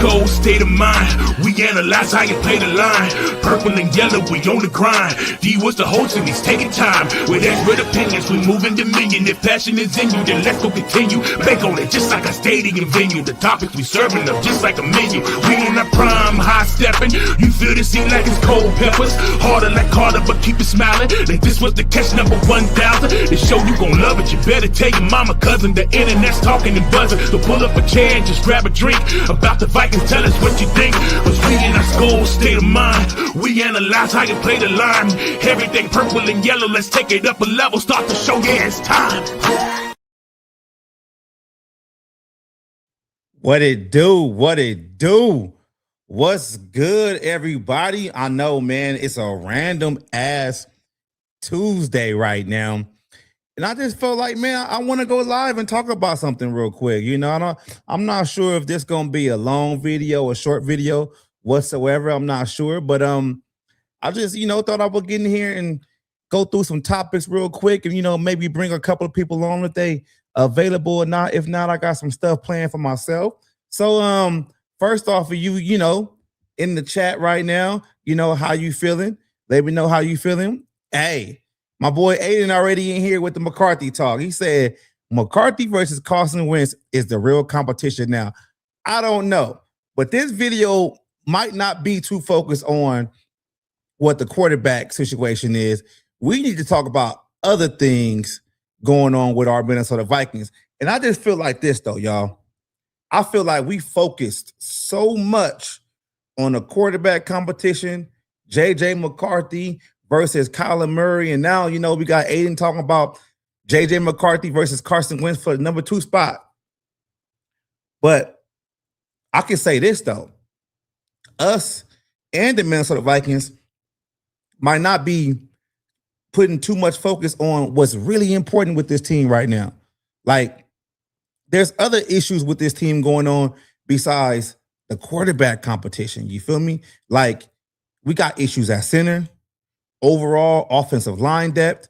Skol, state of mind. We analyze how you play the line. Purple and yellow, we on the grind. D was the host and he's taking time. With expert opinions, we moving dominion. If passion is in you, then let's go continue. Bank on it just like a stadium venue. The topics we serving up just like a menu. We in our prime, high stepping. You feel the scene like it's cold peppers. Harder like Carter, but keep it smiling. Like this was the catch number 1,000. The show you gon' love it. You better tell your mama, cousin. The internet's talking and buzzing. So pull up a chair and just grab a drink. About the Vikings, tell us what you think. Cause we in our Skol, state of mind. We analyze how you play the line. Everything purple and yellow, let's take it up a level. Start the show, yeah, it's time. What it do? What it do? What's good, everybody? I know, man, it's a random ass Tuesday right now. And I just felt like, man, I want to go live and talk about something real quick. You know, I'm not sure if this gonna be a long video or short video whatsoever. I'm not sure, but I just, thought I would get in here and go through some topics real quick, and maybe bring a couple of people on if they available or not. If not, I got some stuff planned for myself. So first off, for you, in the chat right now, how you feeling? Let me know how you feeling. Hey, my boy Aiden already in here with the McCarthy talk. He said McCarthy versus Carson Wentz is the real competition now. I don't know, but this video might not be too focused on what the quarterback situation is. We need to talk about other things going on with our Minnesota Vikings. And I just feel like this, though, y'all. I feel like we focused so much on the quarterback competition, J.J. McCarthy versus Kyler Murray. And now, we got Aiden talking about J.J. McCarthy versus Carson Wentz for the number 2 spot. But I can say this, though. Us and the Minnesota Vikings might not be putting too much focus on what's really important with this team right now. Like, there's other issues with this team going on besides the quarterback competition. You feel me? Like, we got issues at center, overall offensive line depth.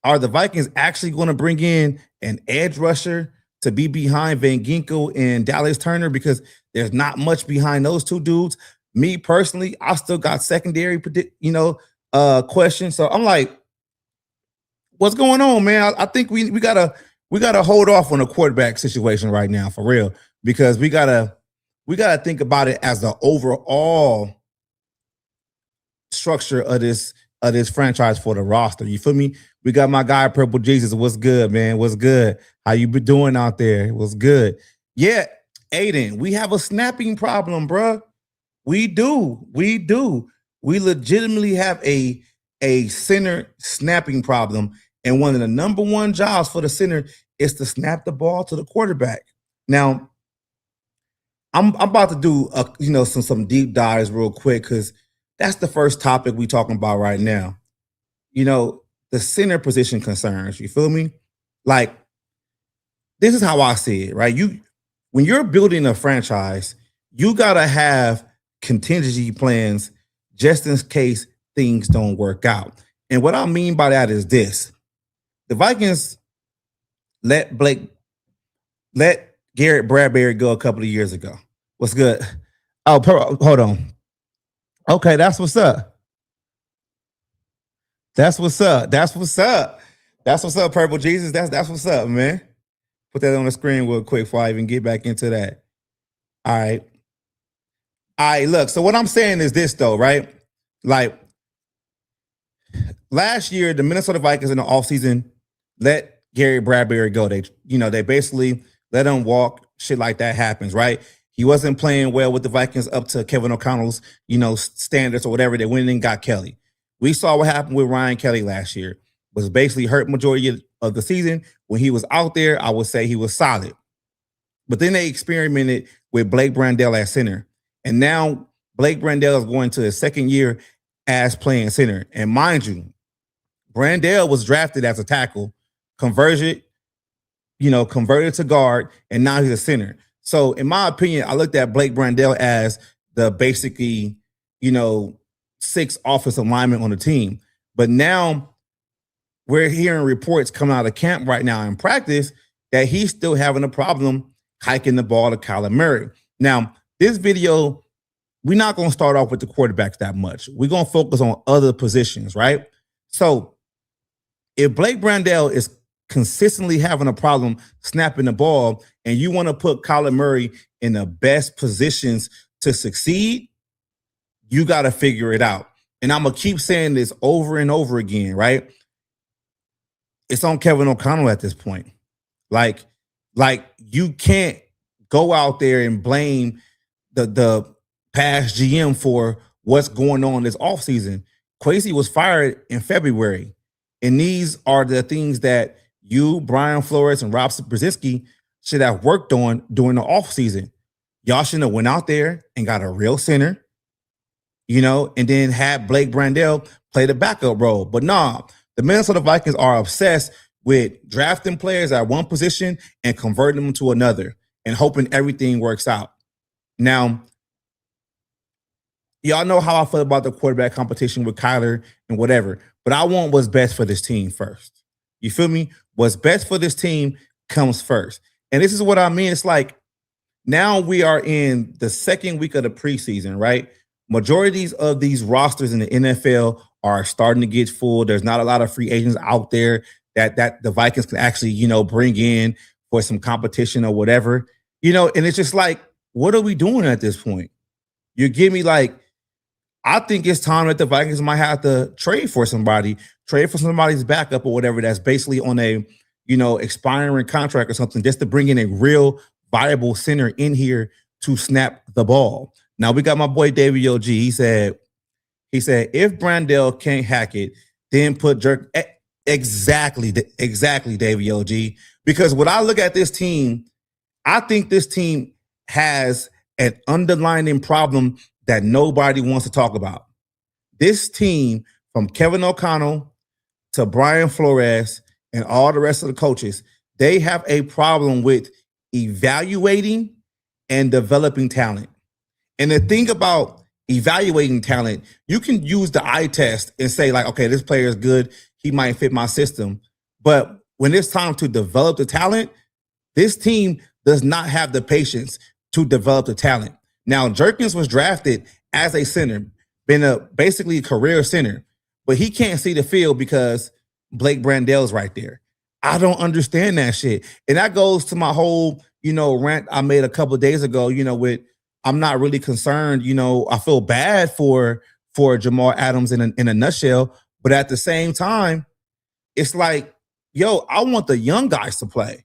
Are the Vikings actually going to bring in an edge rusher to be behind Van Ginkel and Dallas Turner? Because there's not much behind those two dudes. Me personally, I still got secondary, questions. So I'm like, what's going on, man? I think we gotta hold off on the quarterback situation right now, for real, because we gotta think about it as the overall structure of this franchise for the roster. You feel me? We got my guy Purple Jesus. What's good, man? What's good? How you been doing out there? What's good? Yeah, Aiden, we have a snapping problem, bruh. We do. We legitimately have a center snapping problem. And one of the number one jobs for the center is to snap the ball to the quarterback. Now, I'm about to do some deep dives real quick, because that's the first topic we talking about right now. The center position concerns. You feel me? Like, this is how I see it, right? When you're building a franchise, you gotta have contingency plans just in case things don't work out. And what I mean by that is this. The Vikings let Garrett Bradbury go a couple of years ago. What's good? Oh, hold on. Okay, that's what's up. That's what's up. That's what's up. That's what's up, Purple Jesus. That's what's up, man. Put that on the screen real quick before I even get back into that. All right. Look, so what I'm saying is this, though, right? Like, last year, the Minnesota Vikings in the offseason let Gary Bradbury go. They basically let him walk. Shit like that happens, right? He wasn't playing well with the Vikings up to Kevin O'Connell's, standards or whatever. They went and got Kelly. We saw what happened with Ryan Kelly last year. Was basically hurt majority of the season. When he was out there, I would say he was solid. But then they experimented with Blake Brandel at center. And now Blake Brandel is going to his second year as playing center. And mind you, Brandel was drafted as a tackle, converted to guard, and now he's a center. So in my opinion, I looked at Blake Brandel as the basically, 6th offensive lineman on the team. But now we're hearing reports coming out of camp right now in practice that he's still having a problem hiking the ball to Kyler Murray. Now, this video, we're not going to start off with the quarterbacks that much. We're going to focus on other positions, right? So if Blake Brandel is consistently having a problem snapping the ball and you want to put Kyler Murray in the best positions to succeed, you got to figure it out. And I'm going to keep saying this over and over again, right? It's on Kevin O'Connell at this point. Like you can't go out there and blame the past GM for what's going on this offseason. Kwesi was fired in February. And these are the things that you, Brian Flores, and Rob Brzezinski should have worked on during the offseason. Y'all should have went out there and got a real center, and then had Blake Brandel play the backup role. But nah, the Minnesota Vikings are obsessed with drafting players at one position and converting them to another and hoping everything works out. Now, y'all know how I feel about the quarterback competition with Kyler and whatever, but I want what's best for this team first. You feel me? What's best for this team comes first. And this is what I mean. It's like now we are in the second week of the preseason, right? Majorities of these rosters in the NFL are starting to get full. There's not a lot of free agents out there that the Vikings can actually, bring in for some competition or whatever, and it's just like, what are we doing at this point? You give me I think it's time that the Vikings might have to trade for somebody's backup or whatever that's basically on a, expiring contract or something, just to bring in a real viable center in here to snap the ball. Now we got my boy David OG. He said, if Brandel can't hack it, then put Jerk. Exactly, David OG. Because when I look at this team, I think this team has an underlying problem that nobody wants to talk about. This team, from Kevin O'Connell to Brian Flores and all the rest of the coaches, they have a problem with evaluating and developing talent. And the thing about evaluating talent, you can use the eye test and say okay, this player is good. He might fit my system. But when it's time to develop the talent, this team does not have the patience to develop the talent. Now, Jerkins was drafted as a center, been basically a career center, but he can't see the field because Blake Brandel's right there. I don't understand that shit. And that goes to my whole, rant I made a couple of days ago, with I'm not really concerned, I feel bad for Jamal Adams in a nutshell. But at the same time, it's like, I want the young guys to play.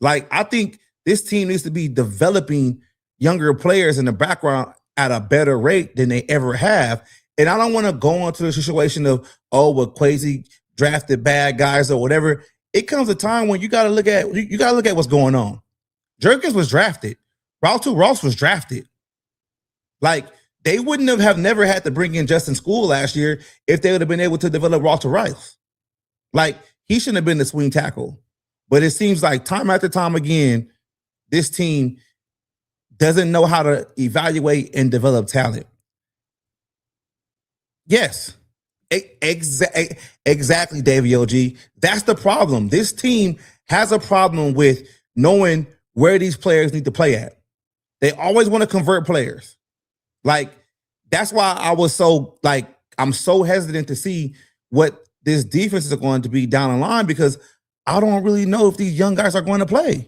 I think this team needs to be developing younger players in the background at a better rate than they ever have. And I don't want to go into the situation of, Kwesi drafted bad guys or whatever. It comes a time when you got to look at what's going on. Jerkins was drafted. Ross was drafted. They wouldn't have never had to bring in Justin Skol last year if they would have been able to develop Walter Rice. He shouldn't have been the swing tackle. But it seems like time after time again, this team doesn't know how to evaluate and develop talent. Yes, exactly, Davey OG. That's the problem. This team has a problem with knowing where these players need to play at. They always want to convert players. That's why I was so I'm so hesitant to see what this defense is going to be down the line, because I don't really know if these young guys are going to play.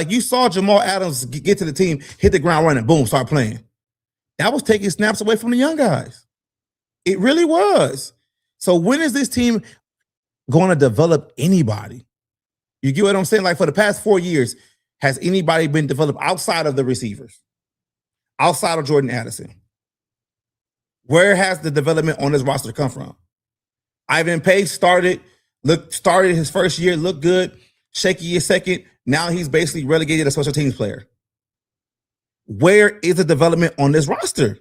You saw Jamal Adams get to the team, hit the ground running, boom, start playing. That was taking snaps away from the young guys. It really was. So when is this team going to develop anybody? You get what I'm saying? For the past 4 years, has anybody been developed outside of the receivers? Outside of Jordan Addison? Where has the development on this roster come from? Ivan Pace started his first year, looked good, shaky his second. Now he's basically relegated a special teams player. Where is the development on this roster?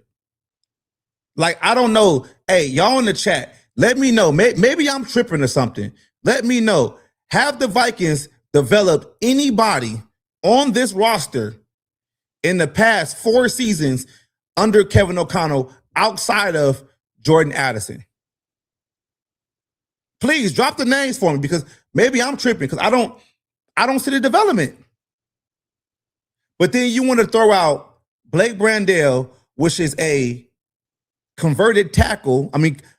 I don't know. Hey, y'all in the chat, let me know. Maybe I'm tripping or something. Let me know. Have the Vikings developed anybody on this roster in the past 4 seasons under Kevin O'Connell outside of Jordan Addison? Please drop the names for me, because maybe I'm tripping, because I don't see the development. But then you want to throw out Blake Brandel, which is a converted tackle.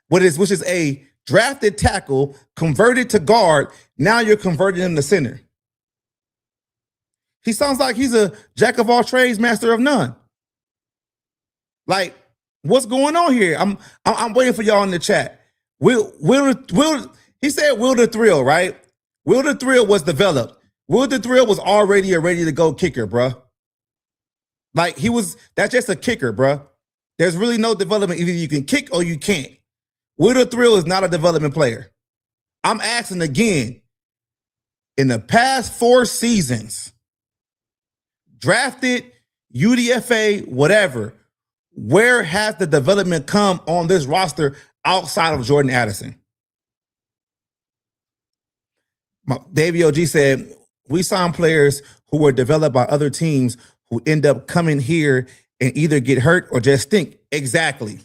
Which is a drafted tackle converted to guard. Now you're converting him to center. He sounds like he's a jack of all trades, master of none. Like, what's going on here? I'm waiting for y'all in the chat. He said Will the Thrill, right? Will the Thrill was developed. Will the Thrill was already a ready to go kicker, bruh. Like that's just a kicker, bruh. There's really no development. Either you can kick or you can't. Will the Thrill is not a development player. I'm asking again, in the past 4 seasons, drafted, UDFA, whatever, where has the development come on this roster outside of Jordan Addison? Davey OG said, we sign players who were developed by other teams who end up coming here and either get hurt or just stink. Exactly.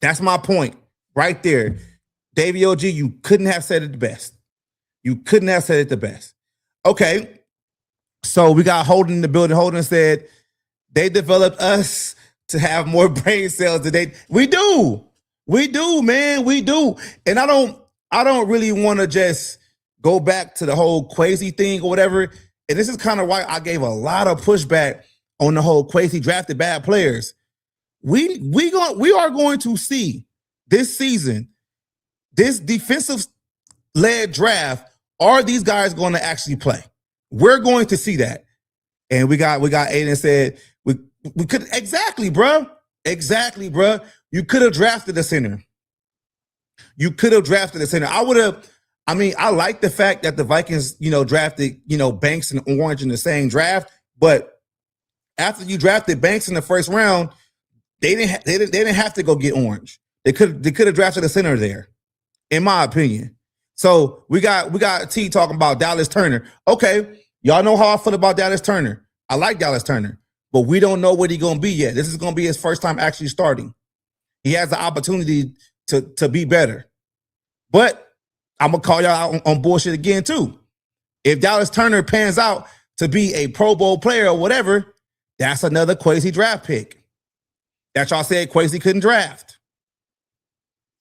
That's my point right there. Davey OG, you couldn't have said it the best. Okay. So we got Holden in the building. Holden said they developed us to have more brain cells than they. We do, man. We do. And I don't really want to just go back to the whole Kwesi thing or whatever. And this is kind of why I gave a lot of pushback on the whole Kwesi drafted bad players. We are going to see this season, this defensive led draft. Are these guys going to actually play? We're going to see that. And we got Aiden said we could exactly, bro. You could have drafted a center. I like the fact that the Vikings, drafted, Banks and Orange in the same draft, but after you drafted Banks in the first round, they didn't have to go get Orange. They could have drafted a center there, in my opinion. So we got T talking about Dallas Turner. Okay, y'all know how I feel about Dallas Turner. I like Dallas Turner, but we don't know what he's gonna be yet. This is gonna be his first time actually starting. He has the opportunity to be better. But I'm gonna call y'all out on bullshit again too. If Dallas Turner pans out to be a Pro Bowl player or whatever, that's another Kwesi draft pick that y'all said Kwesi couldn't draft.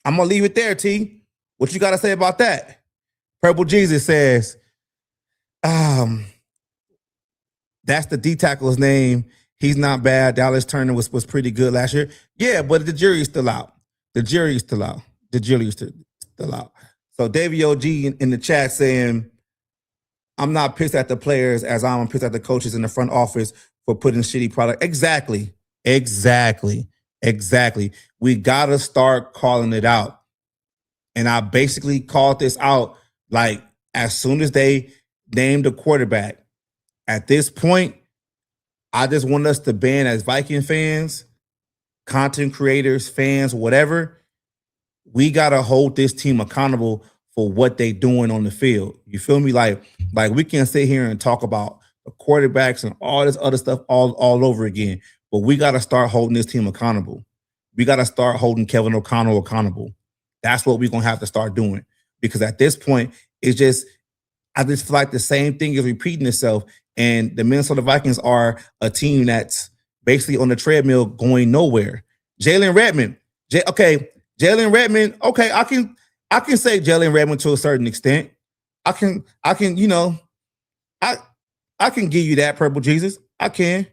I'm gonna leave it there, T. What you gotta say about that? Purple Jesus says, that's the D tackle's name. He's not bad. Dallas Turner was pretty good last year. Yeah, but the jury's still out. So Davey OG in the chat saying, I'm not pissed at the players as I'm pissed at the coaches in the front office for putting shitty product. Exactly. We got to start calling it out. And I basically called this out like as soon as they named a quarterback. At this point, I just want us to ban as Viking fans, content creators, fans, whatever. We got to hold this team accountable for what they doing on the field. You feel me? Like we can sit here and talk about the quarterbacks and all this other stuff all over again, but we got to start holding this team accountable. We got to start holding Kevin O'Connell accountable. That's what we're going to have to start doing, because at this point, I just feel like the same thing is repeating itself, and the Minnesota Vikings are a team that's basically on the treadmill going nowhere. Jalen Redmond. Okay, I can say Jalen Redmond to a certain extent. I can give you that, Purple Jesus. I can.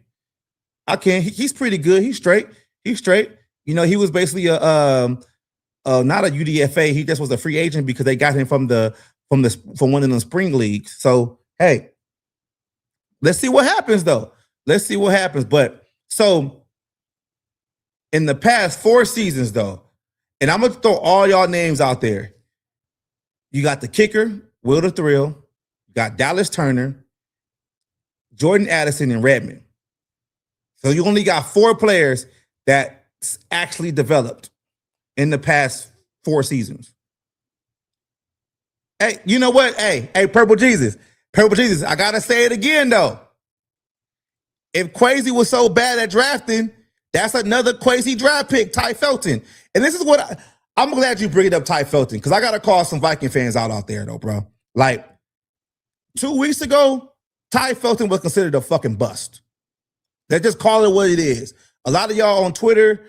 He's pretty good. He's straight. He was basically not a UDFA. He just was a free agent because they got him from one of the spring leagues. So hey, let's see what happens though. But so in the past 4 seasons though, and I'm gonna throw all y'all names out there. You got the kicker, Will the Thrill. You got Dallas Turner, Jordan Addison, and Redmond. So you only got 4 players that actually developed in the past 4 seasons. Hey, you know what? Hey, Purple Jesus, I gotta say it again though. If Kwesi was so bad at drafting, that's another Kwesi draft pick, Ty Felton. And this is what I'm glad you bring it up, Ty Felton, because I got to call some Viking fans out there, though, bro. Like 2 weeks ago, Ty Felton was considered a fucking bust. Let's just call it what it is. A lot of y'all on Twitter,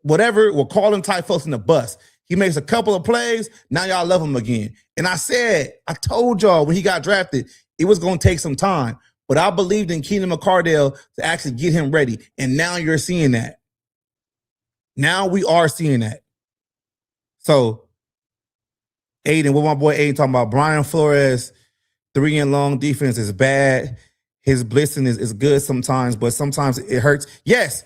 whatever, will call him type folks in the bus. He makes a couple of plays. Now y'all love him again. And I told y'all when he got drafted, it was going to take some time. But I believed in Keenan McCarthy to actually get him ready. And now you're seeing that. Now we are seeing that. So, Aiden, what my boy Aiden talking about, Brian Flores, 3 and long defense is bad. His blitzing is good sometimes, but sometimes it hurts. Yes,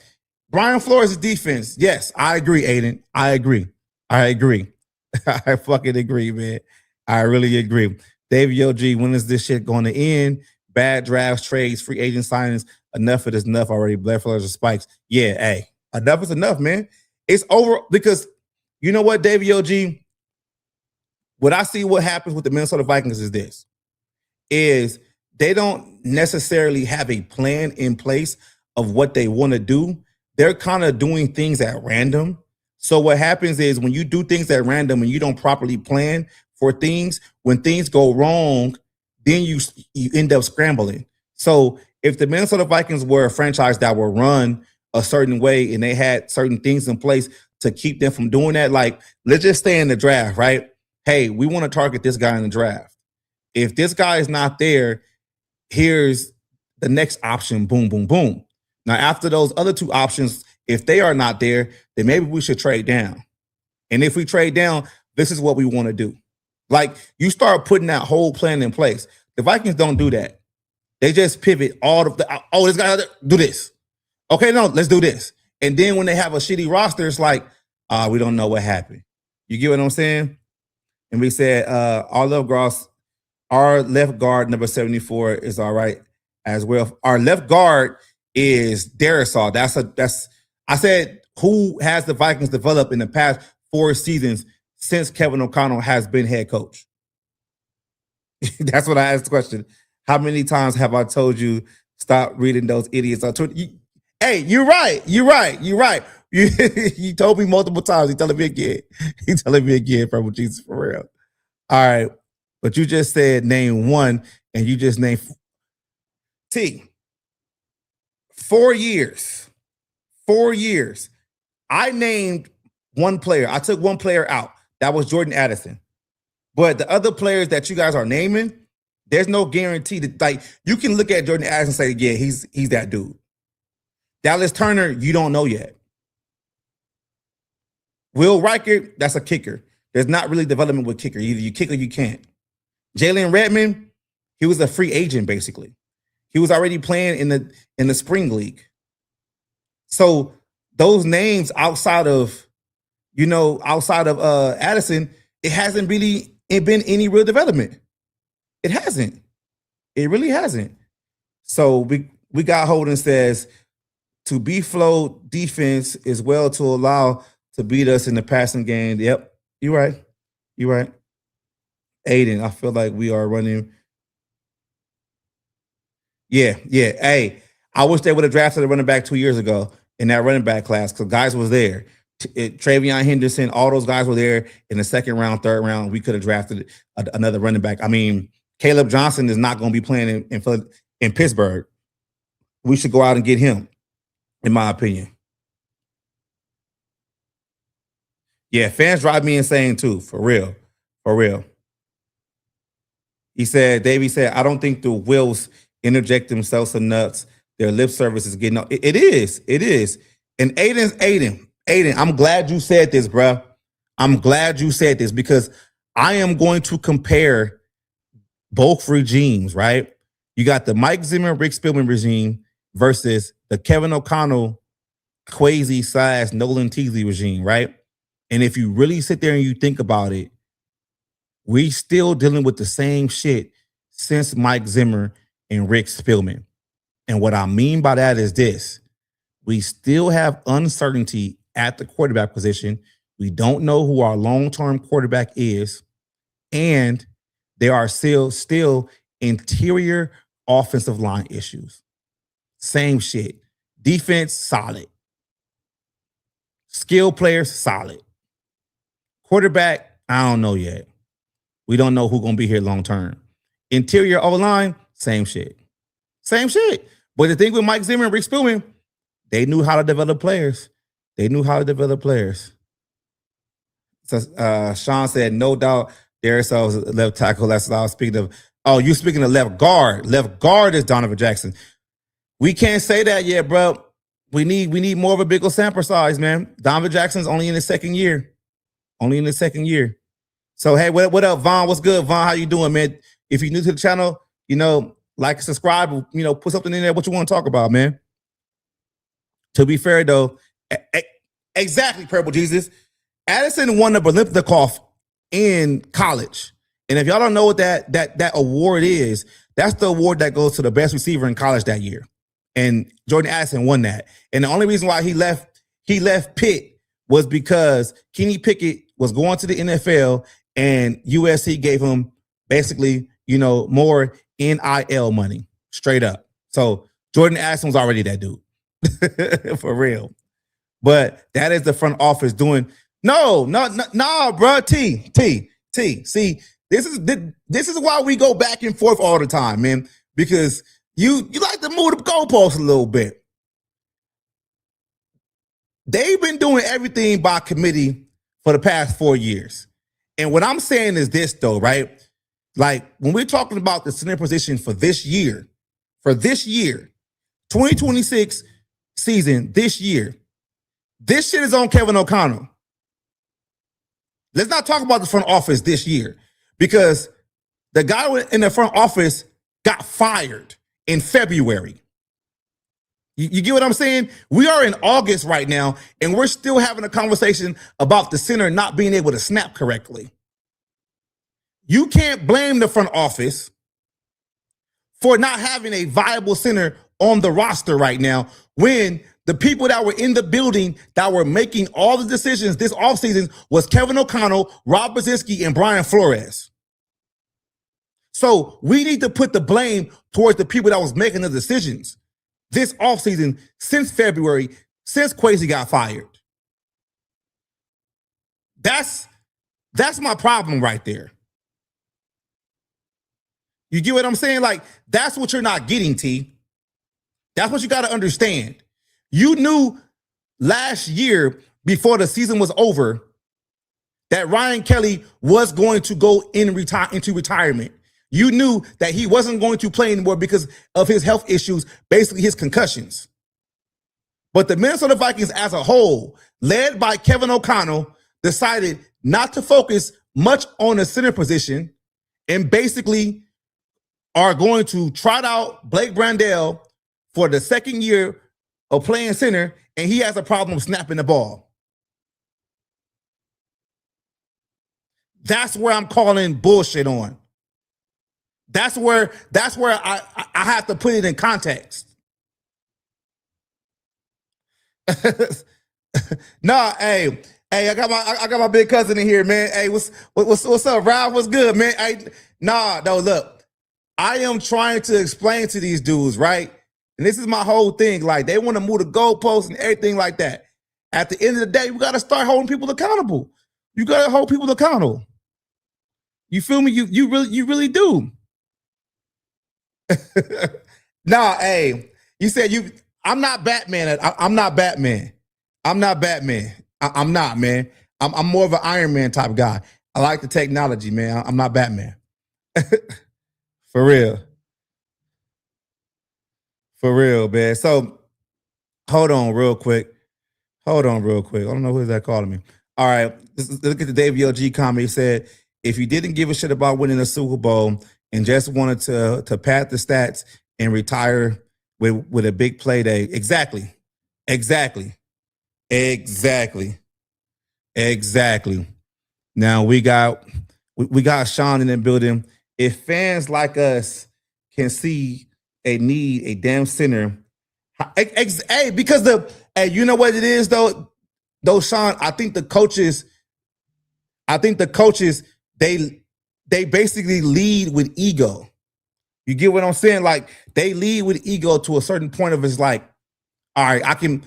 Brian Flores' defense. Yes, I agree, Aiden. I agree. I fucking agree, man. I really agree. David OG, when is this shit going to end? Bad drafts, trades, free agent signings. Enough of this enough already. Blake Brandel spikes. Yeah, hey, enough is enough, man. It's over because you know what, David OG? What I see what happens with the Minnesota Vikings is this. Is they don't necessarily have a plan in place of what they want to do. They're kind of doing things at random. So what happens is when you do things at random and you don't properly plan for things, when things go wrong, then you end up scrambling. So if the Minnesota Vikings were a franchise that were run a certain way and they had certain things in place to keep them from doing that, like let's just stay in the draft, right? Hey, we want to target this guy in the draft. If this guy is not there, here's the next option, boom, boom, boom. Now, after those other 2 options, if they are not there, then maybe we should trade down. And if we trade down, this is what we want to do. Like, you start putting that whole plan in place. The Vikings don't do that. They just pivot all of this guy, do this. Okay, no, let's do this. And then when they have a shitty roster, it's like, we don't know what happened. You get what I'm saying? And we said, our left guard, number 74, is all right as well. Our left guard is Darisaw. I said, who has the Vikings developed in the past 4 seasons since Kevin O'Connell has been head coach? That's what I asked the question. How many times have I told you stop reading those idiots on Twitter? Hey, you're right. You told me multiple times. He's telling me again, from Jesus, for real. All right. But you just said name one, and you just named T. 4 years. 4 years. I named one player. I took one player out. That was Jordan Addison. But the other players that you guys are naming, there's no guarantee that, like, you can look at Jordan Addison and say, yeah, he's that dude. Dallas Turner, you don't know yet. Will Riker, that's a kicker. There's not really development with kicker. Either you kick or you can't. Jalen Redmond, he was a free agent, basically. He was already playing in the spring league. So those names outside of Addison, it hasn't really been any real development. It hasn't. It really hasn't. So we got Holden says, to be flow defense is well to allow to beat us in the passing game. Yep, you're right. You're right. Aiden, I feel like we are running. Yeah. Hey, I wish they would have drafted a running back 2 years ago in that running back class because guys was there. Travion Henderson, all those guys were there in the second round, third round. We could have drafted another running back. I mean, Caleb Johnson is not going to be playing in Pittsburgh. We should go out and get him, in my opinion. Yeah, fans drive me insane too, for real. For real. Davey said, I don't think the Wills interject themselves enough. Their lip service is getting up. It is. And Aiden, I'm glad you said this, bro. I'm glad you said this because I am going to compare both regimes, right? You got the Mike Zimmer, Rick Spielman regime versus the Kevin O'Connell, Kwesi / Nolan Teasley regime, right? And if you really sit there and you think about it, we still dealing with the same shit since Mike Zimmer and Rick Spielman. And what I mean by that is this. We still have uncertainty at the quarterback position. We don't know who our long-term quarterback is. And there are still interior offensive line issues. Same shit. Defense, solid. Skill players, solid. Quarterback, I don't know yet. We don't know who's going to be here long term. Interior O-line, same shit. Same shit. But the thing with Mike Zimmer and Rick Spielman, they knew how to develop players. They knew how to develop players. So Sean said, no doubt, Darius was left tackle. That's what I was speaking of. Oh, you speaking of left guard. Left guard is Donovan Jackson. We can't say that yet, bro. We need more of a bigger sample size, man. Donovan Jackson's only in his second year. Only in his second year. So, hey, what up, Vaughn? What's good, Vaughn? How you doing, man? If you're new to the channel, like, subscribe, put something in there, what you want to talk about, man. To be fair, though, exactly, Purple Jesus. Addison won the Biletnikoff in college. And if y'all don't know what that award is, that's the award that goes to the best receiver in college that year. And Jordan Addison won that. And the only reason why he left Pitt was because Kenny Pickett was going to the NFL and USC gave him basically, more NIL money, straight up. So Jordan Addison was already that dude. For real. But that is the front office doing no, bro. T. See, this is why we go back and forth all the time, man. Because you like to move the goalposts a little bit. They've been doing everything by committee for the past 4 years. And what I'm saying is this, though, right? Like, when we're talking about the center position for this year, 2026 season, this year, this shit is on Kevin O'Connell. Let's not talk about the front office this year, because the guy in the front office got fired in February. You get what I'm saying? We are in August right now, and we're still having a conversation about the center not being able to snap correctly. You can't blame the front office for not having a viable center on the roster right now when the people that were in the building that were making all the decisions this offseason was Kevin O'Connell, Rob Brzezinski, and Brian Flores. So we need to put the blame towards the people that was making the decisions this offseason since February, since Kwesi got fired. That's my problem right there. You get what I'm saying? Like, that's what you're not getting, T. That's what you got to understand. You knew last year, before the season was over, that Ryan Kelly was going to go into retirement. You knew that he wasn't going to play anymore because of his health issues, basically his concussions. But the Minnesota Vikings as a whole, led by Kevin O'Connell, decided not to focus much on the center position and basically are going to trot out Blake Brandel for the second year of playing center, and he has a problem snapping the ball. That's where I'm calling bullshit on. That's where I have to put it in context. Nah, hey, I got my big cousin in here, man. Hey, what's up, Ralph? What's good, man? No, look. I am trying to explain to these dudes, right? And this is my whole thing. Like, they want to move the goalposts and everything like that. At the end of the day, we got to start holding people accountable. You got to hold people accountable. You feel me? You really do. Nah, hey, you said I'm not Batman. I'm not Batman. I'm not Batman. I'm not, man. I'm more of an Iron Man type guy. I like the technology, man. I'm not Batman. For real. For real, man. So hold on real quick. I don't know who's that calling me. All right. Look at the Dave LG comment. He said, if you didn't give a shit about winning a Super Bowl and just wanted to pad the stats and retire with a big play day. Exactly. Now we got Sean in the building. If fans like us can see a damn center, hey, because you know what it is though, Sean. I think the coaches, they basically lead with ego. You get what I'm saying? Like, they lead with ego to a certain point of it's like, all right, I can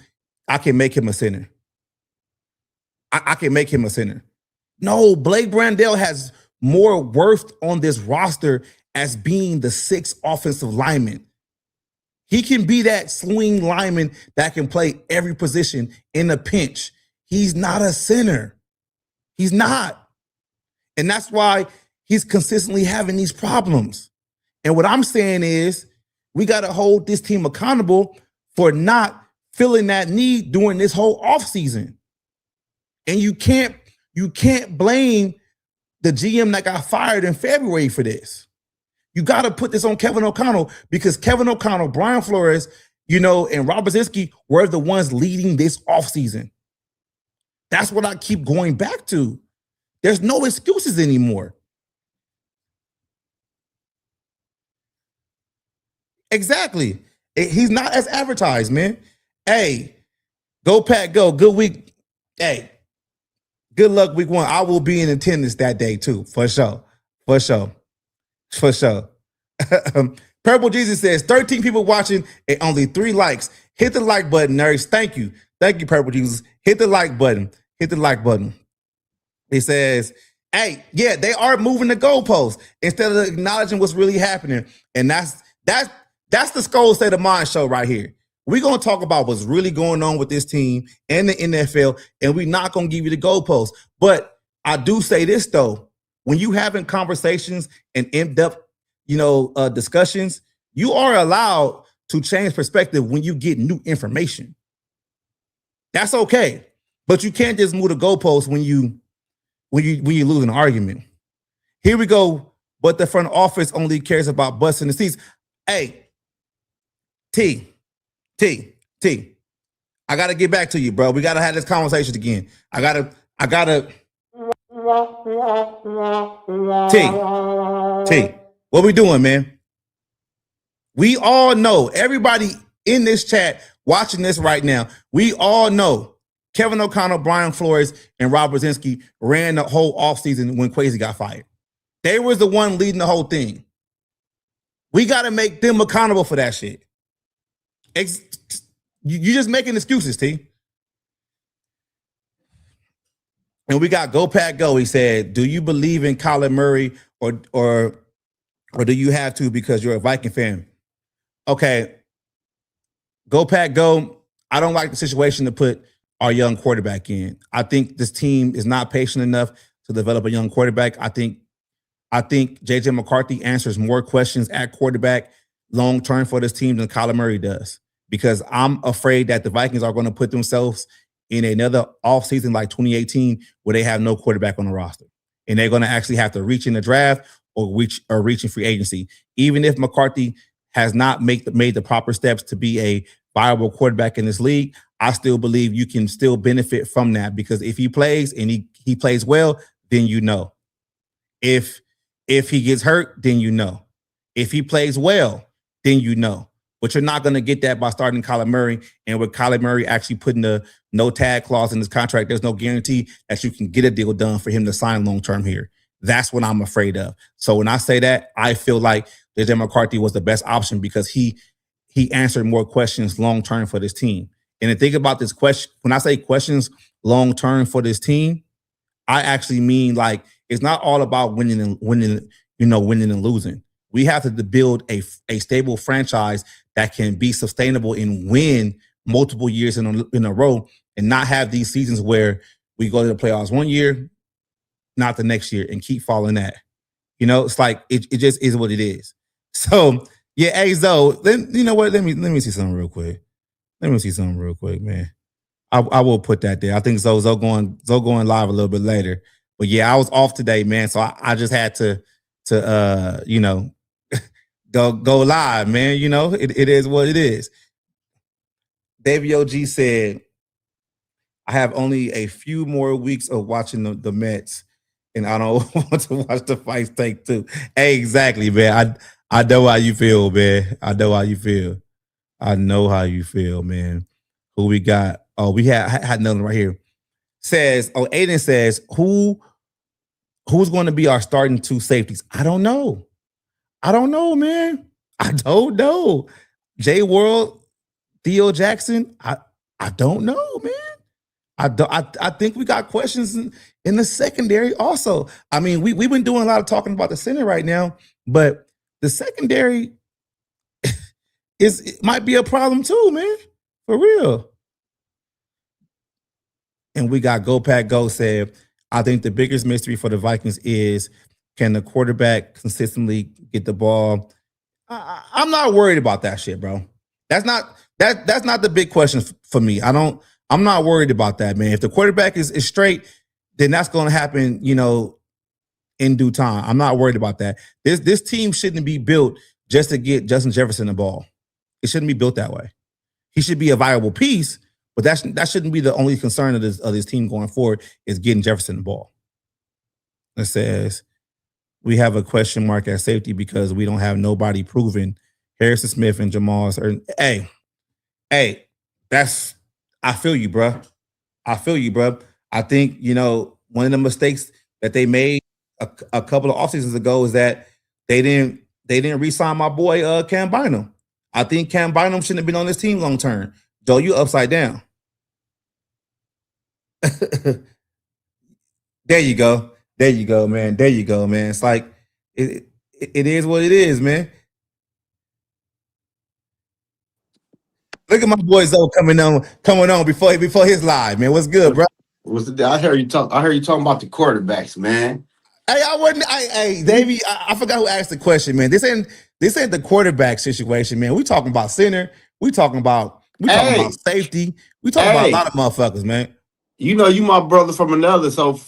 make him a center. I can make him a center. No, Blake Brandel has more worth on this roster as being the sixth offensive lineman. He can be that swing lineman that can play every position in a pinch. He's not a center. He's not. And that's why he's consistently having these problems. And what I'm saying is we got to hold this team accountable for not feeling that need during this whole offseason. And you can't blame the GM that got fired in February for this. You got to put this on Kevin O'Connell because Kevin O'Connell, Brian Flores, and Rob Brzezinski were the ones leading this offseason. That's what I keep going back to. There's no excuses anymore. Exactly. He's not as advertised, man. Hey, go Pack, go. Good week. Hey, good luck week 1. I will be in attendance that day too, for sure. For sure. For sure. Purple Jesus says 13 people watching and only 3 likes. Hit the like button, nerds. Thank you. Thank you, Purple Jesus. Hit the like button. Hit the like button. It says, hey, yeah, they are moving the goalposts instead of acknowledging what's really happening. And that's the Skol State of Mind show right here. We're going to talk about what's really going on with this team and the NFL, and we're not going to give you the goalposts. But I do say this, though. When you having conversations and in-depth, discussions, you are allowed to change perspective when you get new information. That's okay. But you can't just move the goalposts when you lose an argument. Here we go. But the front office only cares about busting the seats. Hey, T. I gotta get back to you, bro. We gotta have this conversation again. I gotta. T. What we doing, man? We all know, everybody in this chat watching this right now, we all know Kevin O'Connell, Brian Flores, and Rob Brzezinski ran the whole offseason when Kwesi got fired. They was the one leading the whole thing. We got to make them accountable for that shit. You just making excuses, T. And we got Go Pack Go. He said, do you believe in Kyler Murray or do you have to because you're a Viking fan? Okay. Go Pack Go. I don't like the situation to put our young quarterback in. I think this team is not patient enough to develop a young quarterback. I think JJ McCarthy answers more questions at quarterback long term for this team than Kyler Murray does, because I'm afraid that the Vikings are going to put themselves in another offseason like 2018 where they have no quarterback on the roster. And they're going to actually have to reach in the draft or reach in free agency. Even if McCarthy has not made the proper steps to be a viable quarterback in this league, I still believe you can still benefit from that, because if he plays and he plays well, then you know. If he gets hurt, then you know. If he plays well, then you know. But you're not going to get that by starting Kyler Murray. And with Kyler Murray actually putting the no tag clause in his contract, there's no guarantee that you can get a deal done for him to sign long term here. That's what I'm afraid of. So when I say that, I feel like JJ McCarthy was the best option because he answered more questions long term for this team. And to think about this question, when I say questions long term for this team, I actually mean like it's not all about winning and losing. We have to build a stable franchise that can be sustainable and win multiple years in a row, and not have these seasons where we go to the playoffs one year, not the next year, and keep falling that. It's like it just is what it is. So yeah, hey Zoe, then you know what? Let me see something real quick. Man. I will put that there. I think Zoe going live a little bit later. But yeah, I was off today, man. So I just had to go live, man. It is what it is. Davey OG said, I have only a few more weeks of watching the Mets, and I don't want to watch the fights take two. Hey, exactly, man. I know how you feel, man. I know how you feel, man. Who we got? Oh, we had another right here. Aiden says, who's going to be our starting two safeties? I don't know, man. I don't know. Jay World, Theo Jackson. I don't know, man. I think we got questions in the secondary also. I mean, we've been doing a lot of talking about the center right now, but the secondary it might be a problem too, man. For real. And we got Go Pack Go said, I think the biggest mystery for the Vikings is, can the quarterback consistently get the ball? I'm not worried about that shit, bro. That's not the big question for me. I'm not worried about that, man. If the quarterback is straight, then that's going to happen, in due time. I'm not worried about that. This team shouldn't be built just to get Justin Jefferson the ball. It shouldn't be built that way. He should be a viable piece, but that shouldn't be the only concern of this team going forward, is getting Jefferson the ball. It says, we have a question mark at safety because we don't have nobody proven. Harrison Smith and Jamal. Hey, I feel you, bro. I think, one of the mistakes that they made a couple of offseasons ago is that they didn't re-sign my boy Cam Bynum. I think Cam Bynum shouldn't have been on this team long term. Joe, you upside down. There you go, man. It's like it is what it is, man. Look at my boy Zoe coming on before his live, man. What's good, bro? I heard you talking about the quarterbacks, man. Hey, Davey, I forgot who asked the question, man. This ain't the quarterback situation, man. We talking about center. We talking about safety. We talking about a lot of motherfuckers, man. You my brother from another, so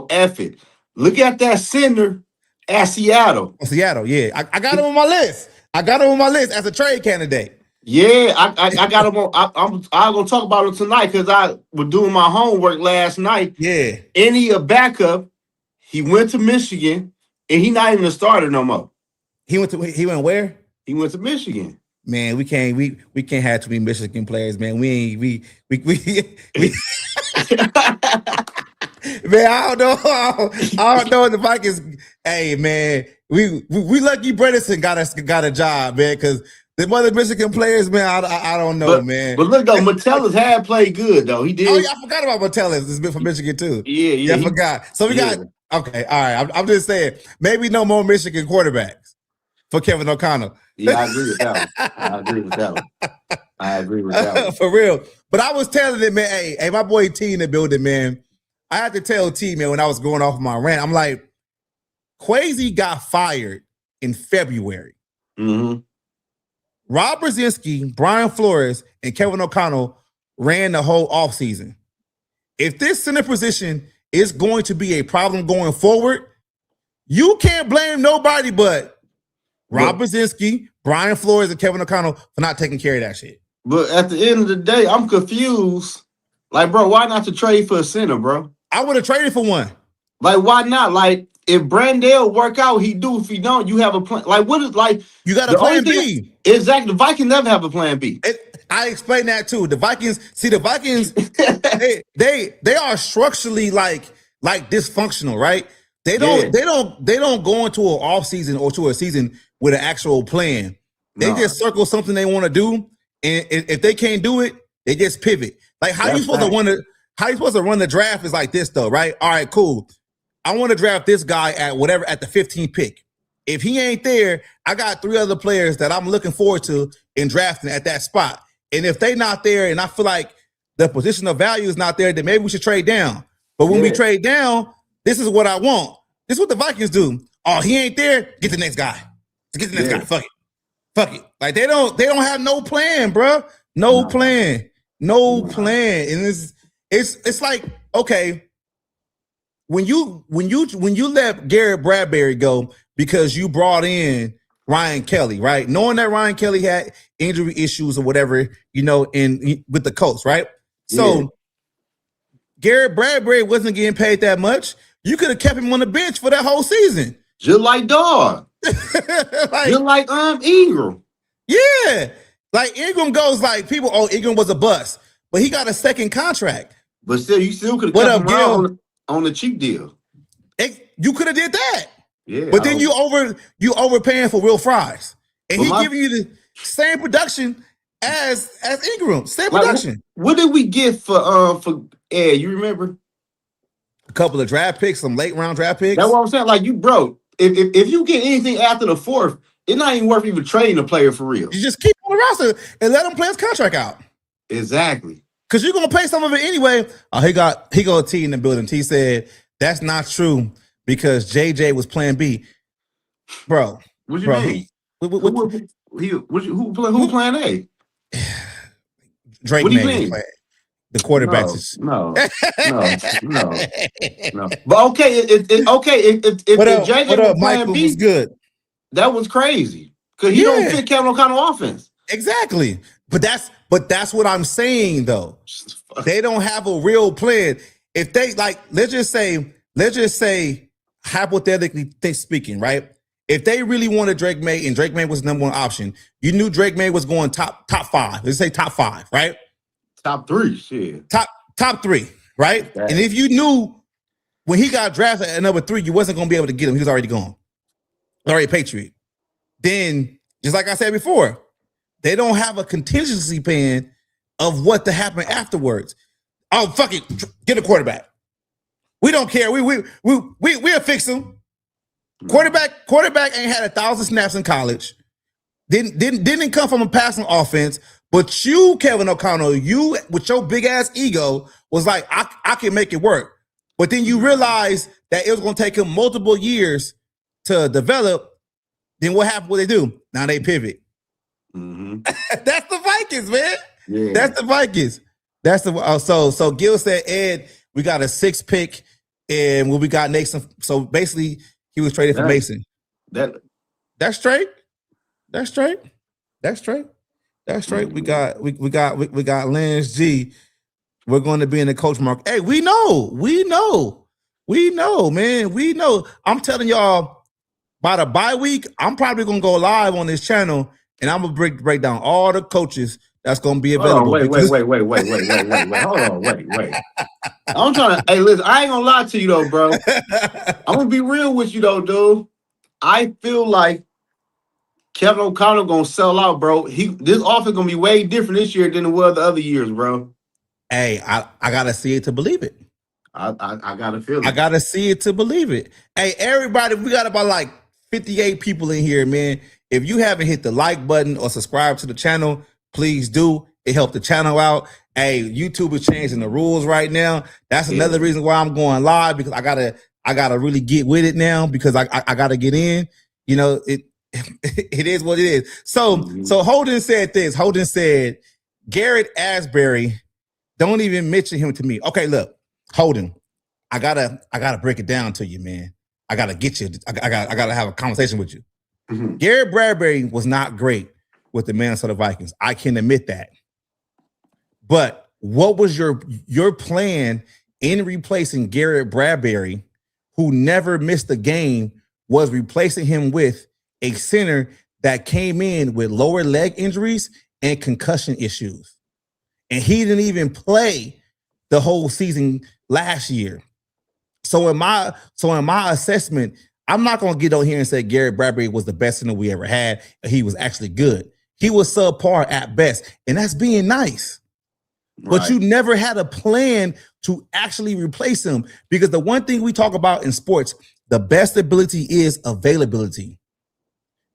F it. Look at that center at Seattle. Seattle, yeah. I got him on my list. As a trade candidate. Yeah, I got him on. I'm gonna talk about him tonight because I was doing my homework last night. Yeah. And he a backup. He went to Michigan, and he not even a starter no more. He went where? He went to Michigan. Man, we can't have too many Michigan players, man. We man, I don't know if the Vikings. Hey, man, we lucky Bredesen got a job, man, because the other Michigan players, man, I don't know, man. But look though, Metellus had played good though. He did. Oh yeah, I forgot about Metellus. It's been from Michigan too. Yeah. I forgot. So we got okay. All right, I'm just saying, maybe no more Michigan quarterbacks for Kevin O'Connell. Yeah, I agree with that one. For real. But I was telling him, man, hey, my boy T in the building, man. I had to tell T, man, when I was going off my rant, I'm like, Kwesi got fired in February. Mm-hmm. Rob Brzezinski, Brian Flores, and Kevin O'Connell ran the whole offseason. If this center position is going to be a problem going forward, you can't blame nobody but Rob Brzezinski, Brian Flores, and Kevin O'Connell for not taking care of that shit. But at the end of the day, I'm confused. Like, bro, why not to trade for a center, bro? I would have traded for one. Like, why not? Like, if Brandel work out, he do. If he don't, you have a plan. Like, what is like? You got a plan B. Exactly. The Vikings never have a plan B. I explained that too. The Vikings, they are structurally like dysfunctional, right? They don't go into an off season or to a season with an actual plan. They just circle something they want to do, and if they can't do it, they just pivot. Like how you supposed to run the draft is like this though, right? All right, cool. I want to draft this guy at the 15th pick. If he ain't there, I got 3 other players that I'm looking forward to in drafting at that spot. And if they not there, and I feel like the position of value is not there, then maybe we should trade down. But when we trade down, this is what I want. This is what the Vikings do. Oh, he ain't there. Get the next guy. Get the next guy. Fuck it. Like they don't have no plan, bro. No plan. And it's like, okay, when you let Garrett Bradbury go because you brought in Ryan Kelly, right? Knowing that Ryan Kelly had injury issues or whatever, with the Colts, right? So Garrett Bradbury wasn't getting paid that much. You could have kept him on the bench for that whole season. Just like Dog. Just like Ingram. Yeah. Like Ingram goes like people, Ingram was a bust, but he got a second contract. But still, you still could have kept him around on the cheap deal. You could have did that. Yeah. But then you overpaying for Will Fries. And he giving you the same production as Ingram. Same production. What did we get for Ed? You remember? A couple of draft picks, some late round draft picks. That's what I'm saying. Like you, bro, if you get anything after the 4th, it's not even worth even trading a player for real. You just keep on the roster and let him play his contract out. Exactly. Because you're gonna pay some of it anyway. Oh, he got a T in the building. T said that's not true because JJ was Plan B, bro. What you mean? Who Plan A? Drake what do you May mean? Playing. The quarterbacks. No. But okay, if JJ was Plan B, was good. That was crazy because he don't fit Kevin O'Connell offense. Exactly. But that's what I'm saying though. They don't have a real plan. If they let's just say hypothetically speaking, right? If they really wanted Drake May and Drake May was the number one option, you knew Drake May was going top 5. Let's say top 5, right? Top 3, shit. Top 3, right? Exactly. And if you knew when he got drafted at number 3, you wasn't going to be able to get him. He was already gone. Already a Patriot. Then, just like I said before, they don't have a contingency plan of what to happen afterwards. Oh, fuck it. Get a quarterback. We don't care. We'll fix him. Quarterback ain't had 1,000 snaps in college. Didn't come from a passing offense. But you, Kevin O'Connell, you with your big ass ego was like, I can make it work. But then you realize that it was going to take him multiple years to develop. Then what happened? What they do? Now they pivot. Mm-hmm. That's the Vikings, man. Yeah. That's the Vikings. That's the so Gil said, Ed, we got a 6th pick, and we got Mason. So basically, he was traded for Mason. That's straight. That's straight. We got Lance G. We're going to be in the coach mark. Hey, we know, man. We know. I'm telling y'all, by the bye week, I'm probably gonna go live on this channel and I'm gonna break down all the coaches that's gonna be available. Wait. Hold on, wait. I'm trying to. Hey, listen, I ain't gonna lie to you though, bro. I'm gonna be real with you though, dude. I feel like Kevin O'Connell gonna sell out, bro. This offense gonna be way different this year than it was the other years, bro. Hey, I gotta see it to believe it. I gotta feel it. I gotta see it to believe it. Hey, everybody, we got about 58 people in here, man. If you haven't hit the like button or subscribe to the channel, please do. It helped the channel out. Hey, YouTube is changing the rules right now. That's another reason why I'm going live, because I gotta really get with it now, because I gotta get in. You know, it is what it is. So Holden said this. Holden said, Garrett Asbury, don't even mention him to me. Okay, look, Holden, I gotta break it down to you, man. I gotta get you. I gotta have a conversation with you. Mm-hmm. Garrett Bradbury was not great with the Minnesota Vikings. I can admit that. But what was your plan in replacing Garrett Bradbury, who never missed a game, was replacing him with a center that came in with lower leg injuries and concussion issues. And he didn't even play the whole season last year. So in my assessment, I'm not going to get on here and say Garrett Bradbury was the best center we ever had. He was actually good. He was subpar at best, and that's being nice. Right. But you never had a plan to actually replace him, because the one thing we talk about in sports, the best ability is availability.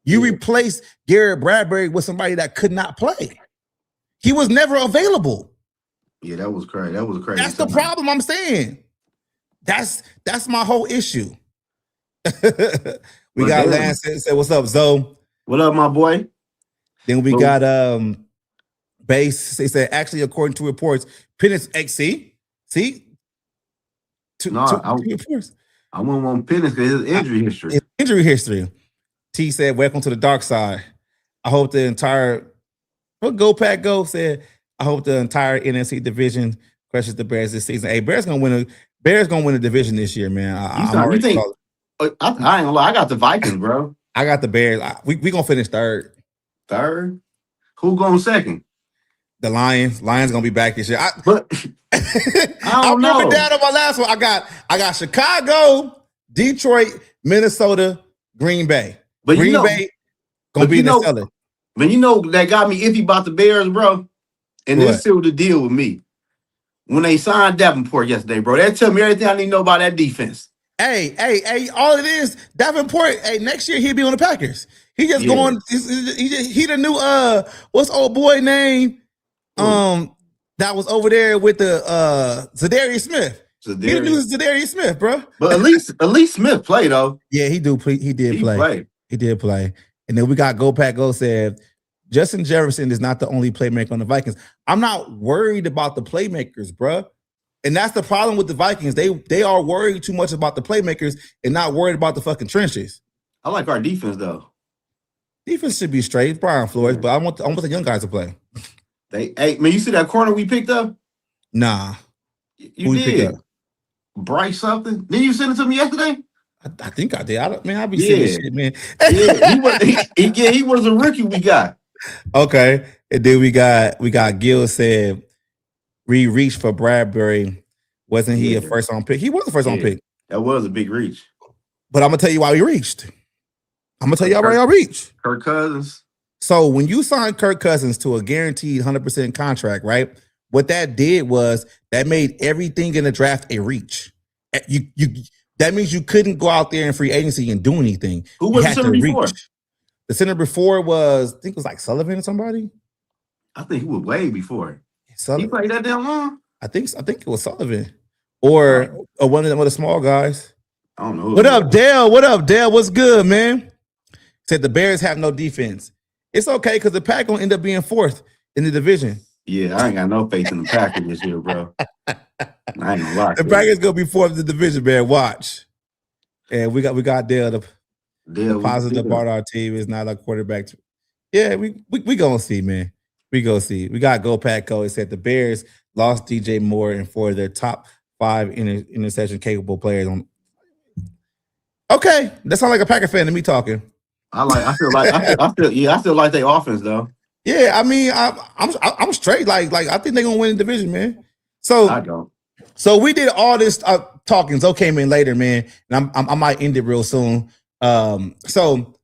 You replace Garrett Bradbury with somebody that could not play. He was never available. Yeah, that was crazy. That's the problem I'm saying. That's my whole issue. We got Lance said, what's up, Zoe? What up, my boy? Then we got Base. They said, actually, according to reports, Penix XC. See? Two reports. I wouldn't want Penix because his injury history. His injury history. T said, welcome to the dark side. I hope the entire Go Pack Go said, I hope the entire NFC division crushes the Bears this season. Hey, Bears gonna win a division this year, man. I ain't gonna lie. I got the Vikings, bro. I got the Bears. We gonna finish third. Third? Who going second? The Lions. Lions gonna be back this year. I don't know. I'm down on my last one. I got Chicago, Detroit, Minnesota, Green Bay. But Green Bay gonna be in the cellar. But you know that got me iffy about the Bears, bro. And this sealed the deal with me. When they signed Davenport yesterday, bro, that tell me everything I need to know about that defense. Hey, all it is, Davenport, hey, next year he'll be on the Packers. He just going. He the new what's old boy name? That was over there with the Zadarius Smith. He the new Zadarius Smith, bro. But at least Smith played though. Yeah, he did play. He did play. And then we got Go Pack Go said Justin Jefferson is not the only playmaker on the Vikings. I'm not worried about the playmakers, bro. And that's the problem with the Vikings. They are worried too much about the playmakers and not worried about the fucking trenches. I like our defense though. Defense should be straight, Brian Flores, but I want the young guys to play. Hey man, you see that corner we picked up? Nah, you did. Bryce something? Didn't you send it to me yesterday? I think I did. I be seeing this shit, man. He was a rookie we got. Okay, and then we got Gil said we reached for Bradbury. Wasn't he a first round pick? He was a first round pick. That was a big reach. But I'm gonna tell you why we reached. I'm gonna tell you why y'all reached. Kirk Cousins. So when you signed Kirk Cousins to a guaranteed 100% contract, right? What that did was that made everything in the draft a reach. That means you couldn't go out there in free agency and do anything. Who was the center before? The center before was, I think it was like Sullivan or somebody. I think he was way before. Sullivan. He played that damn long. I think it was Sullivan or one of the small guys. I don't know. What up, Dale? What up, Dale? What's good, man? Said the Bears have no defense. It's okay because the Pack gonna end up being fourth in the division. Yeah, I ain't got no faith in the Packers this year, bro. I ain't gonna lie. The Packers gonna be fourth in the division, man. Watch. And we got Dale. The positive part of our team is not a quarterback. Yeah, we gonna see, man. We gonna see. We got Go Pack Go. It said the Bears lost DJ Moore and 4 of their top 5 interception capable players on. Okay, that sounds like a Packer fan to me talking. I still like their offense though. Yeah, I mean, I'm straight. Like I think they're gonna win the division, man. So I don't. So we did all this talking. Zoe came in later, man, and I might end it real soon. So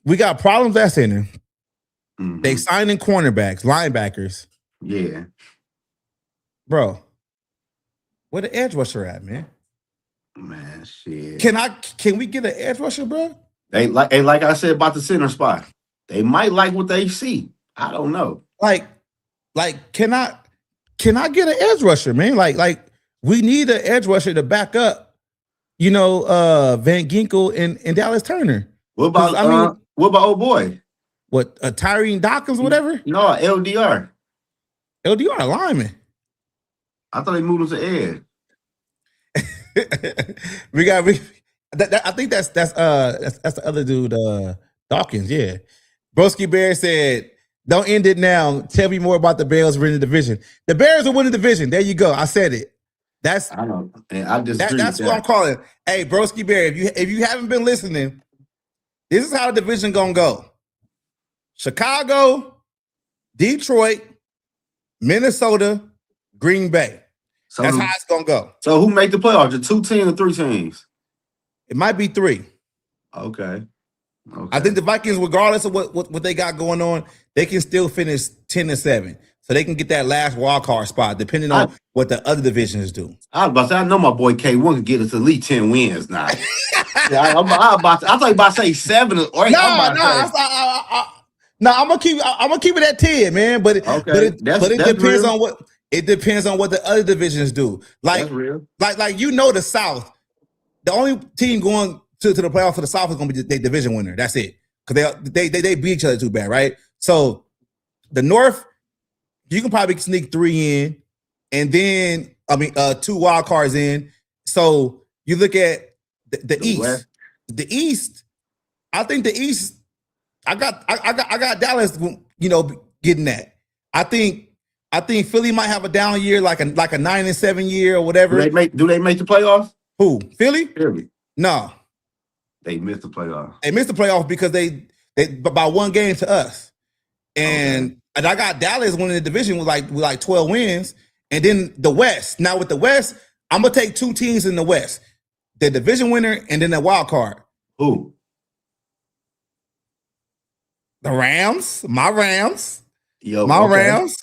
we got problems at center. Mm-hmm. They signing cornerbacks, linebackers. Yeah, bro. Where the edge rusher at, man? Man, shit. Can we get an edge rusher, bro? Like I said about the center spot. They might like what they see. I don't know. Like, can I get an edge rusher, man? Like we need an edge rusher to back up, Van Ginkel and Dallas Turner. What about old boy? What, Tyreen Dawkins, whatever? No, LDR. LDR lineman. I thought they moved him to edge. I think that's the other dude, Dawkins. Yeah. Broski Bear said, "Don't end it now. Tell me more about the Bears winning the division." The Bears are winning the division. There you go. I said it. I know. I disagree. That's what I'm calling. Hey, Broski Bear, if you haven't been listening, this is how the division gonna go: Chicago, Detroit, Minnesota, Green Bay. So that's how it's gonna go. So who made the playoffs? The 2 teams or 3 teams? It might be 3. Okay. I think the Vikings, regardless of what they got going on, they can still finish 10-7. So they can get that last wild card spot, depending on what the other divisions do. I was about to say, I know my boy K1 could get us at least 10 wins now. I thought you about to say 7 or 8. No, I'm gonna keep it at 10, man. But it depends on what the other divisions do. Like, that's real. like the South. The only team going to the playoffs for the South is going to be the division winner. That's it. Because they beat each other too bad, right? So the North, you can probably sneak 3 in, and then 2 wild cards in. So you look at the East. West. The East, I think the East. I got Dallas, getting that. I think Philly might have a down year, like a 9-7 year or whatever. Do they make the playoffs? Who? Philly? Philly. No. They missed the playoffs. They missed the playoffs because they by 1 game to us. And I got Dallas winning the division with like 12 wins. And then the West. Now with the West, I'm gonna take 2 teams in the West. The division winner and then the wild card. Who? The Rams. My Rams. Rams.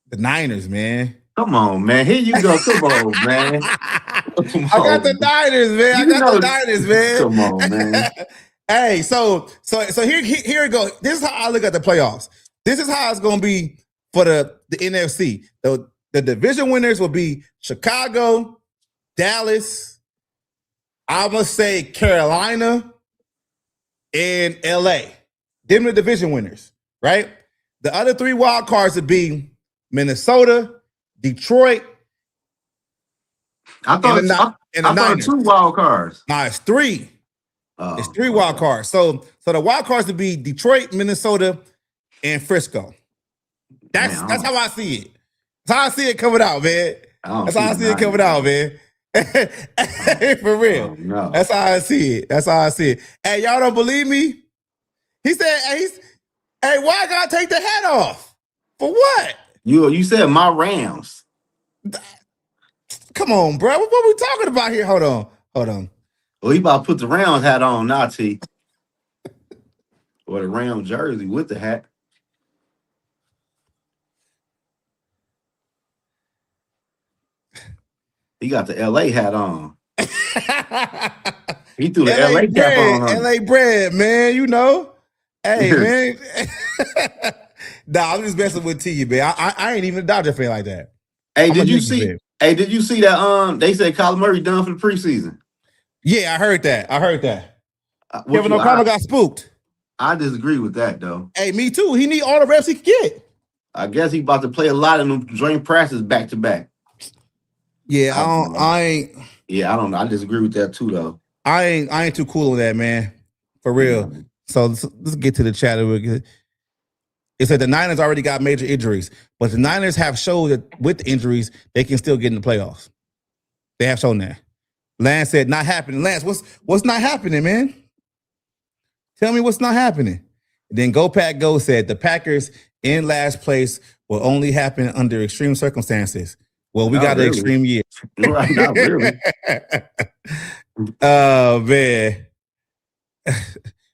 The Niners, man. Come on, man. Here you go. Come on, man. I got the Niners, man. I got the Niners, man. Come on, man. Hey, so here we go. This is how I look at the playoffs. This is how it's going to be for the NFC. The division winners will be Chicago, Dallas, I must say Carolina, and LA. Them the division winners, right? The other 3 wild cards would be Minnesota, Detroit. I thought it's 2 wild cards. No, it's 3. It's 3 wild cards. So the wild cards would be Detroit, Minnesota, and Frisco. That's how I see it. That's how I see it coming out, man. That's how I see it coming out, man. For real. No. That's how I see it. That's how I see it. Hey, y'all don't believe me? He said, hey, why I gotta take the hat off? For what? You said my Rams. Come on, bro. What we talking about here? Hold on. Well, he about to put the Rams hat on now, T. Or the Rams jersey with the hat. He got the LA hat on. He threw the LA cap on. LA bread, man. You know. Hey, man. Nah, I'm just messing with T, man. I ain't even a Dodger fan like that. Hey, did you see that? They said Kyler Murray done for the preseason. Yeah, I heard that. Kevin O'Connell got spooked. I disagree with that, though. Hey, me too. He need all the reps he can get. I guess he about to play a lot of them joint practices back to back. Yeah, I don't know. I disagree with that too, though. I ain't too cool on that, man. For real. Mm-hmm. So let's get to the chat. It said the Niners already got major injuries, but the Niners have showed that with the injuries, they can still get in the playoffs. They have shown that. Lance said, not happening. Lance, what's not happening, man? Tell me what's not happening. Then Go Pack Go said the Packers in last place will only happen under extreme circumstances. Well, we got an extreme year. Right, not really. Oh, man.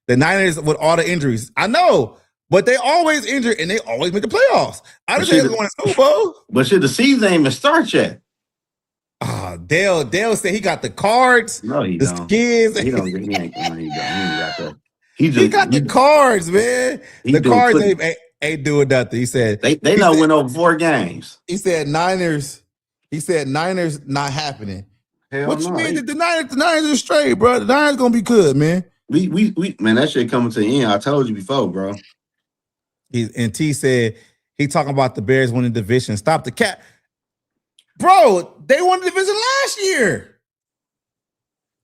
The Niners with all the injuries. I know, but they always injure and they always make the playoffs. I just think they're going to Super Bowl. But shit, the season ain't even start yet. Dale said he got the cards. No, he don't. Skins. He ain't got that. He got the cards, man. The cards ain't doing nothing. He said they went over 4 games. He said Niners not happening. Hell what no. You mean the Niners are straight, bro? The Niners gonna be good, man. We man, that shit coming to the end. I told you before, bro. And T said he talking about the Bears winning the division. Stop the cat. Bro, they won the division last year.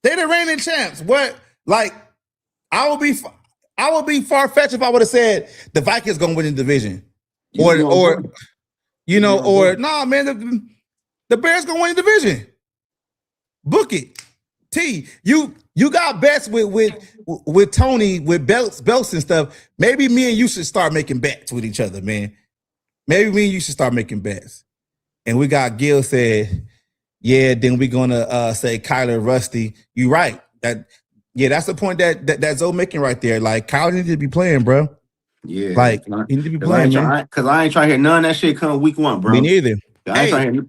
They the reigning champs. What? Like, I would be far-fetched if I would have said the Vikings gonna win the division. Nah, man, the Bears gonna win the division. Book it. T, you got bets with Tony with belts and stuff. Maybe me and you should start making bets with each other, man. Maybe me and you should start making bets. And we got Gil said, yeah, then we're gonna say Kyler Rusty. You right. That's the point that Zoe making right there. Like, Kyler needs to be playing, bro. Yeah. Like, he need to be playing, man. Because I ain't trying to hear none of that shit come week 1, bro. Me neither. I ain't trying to hear.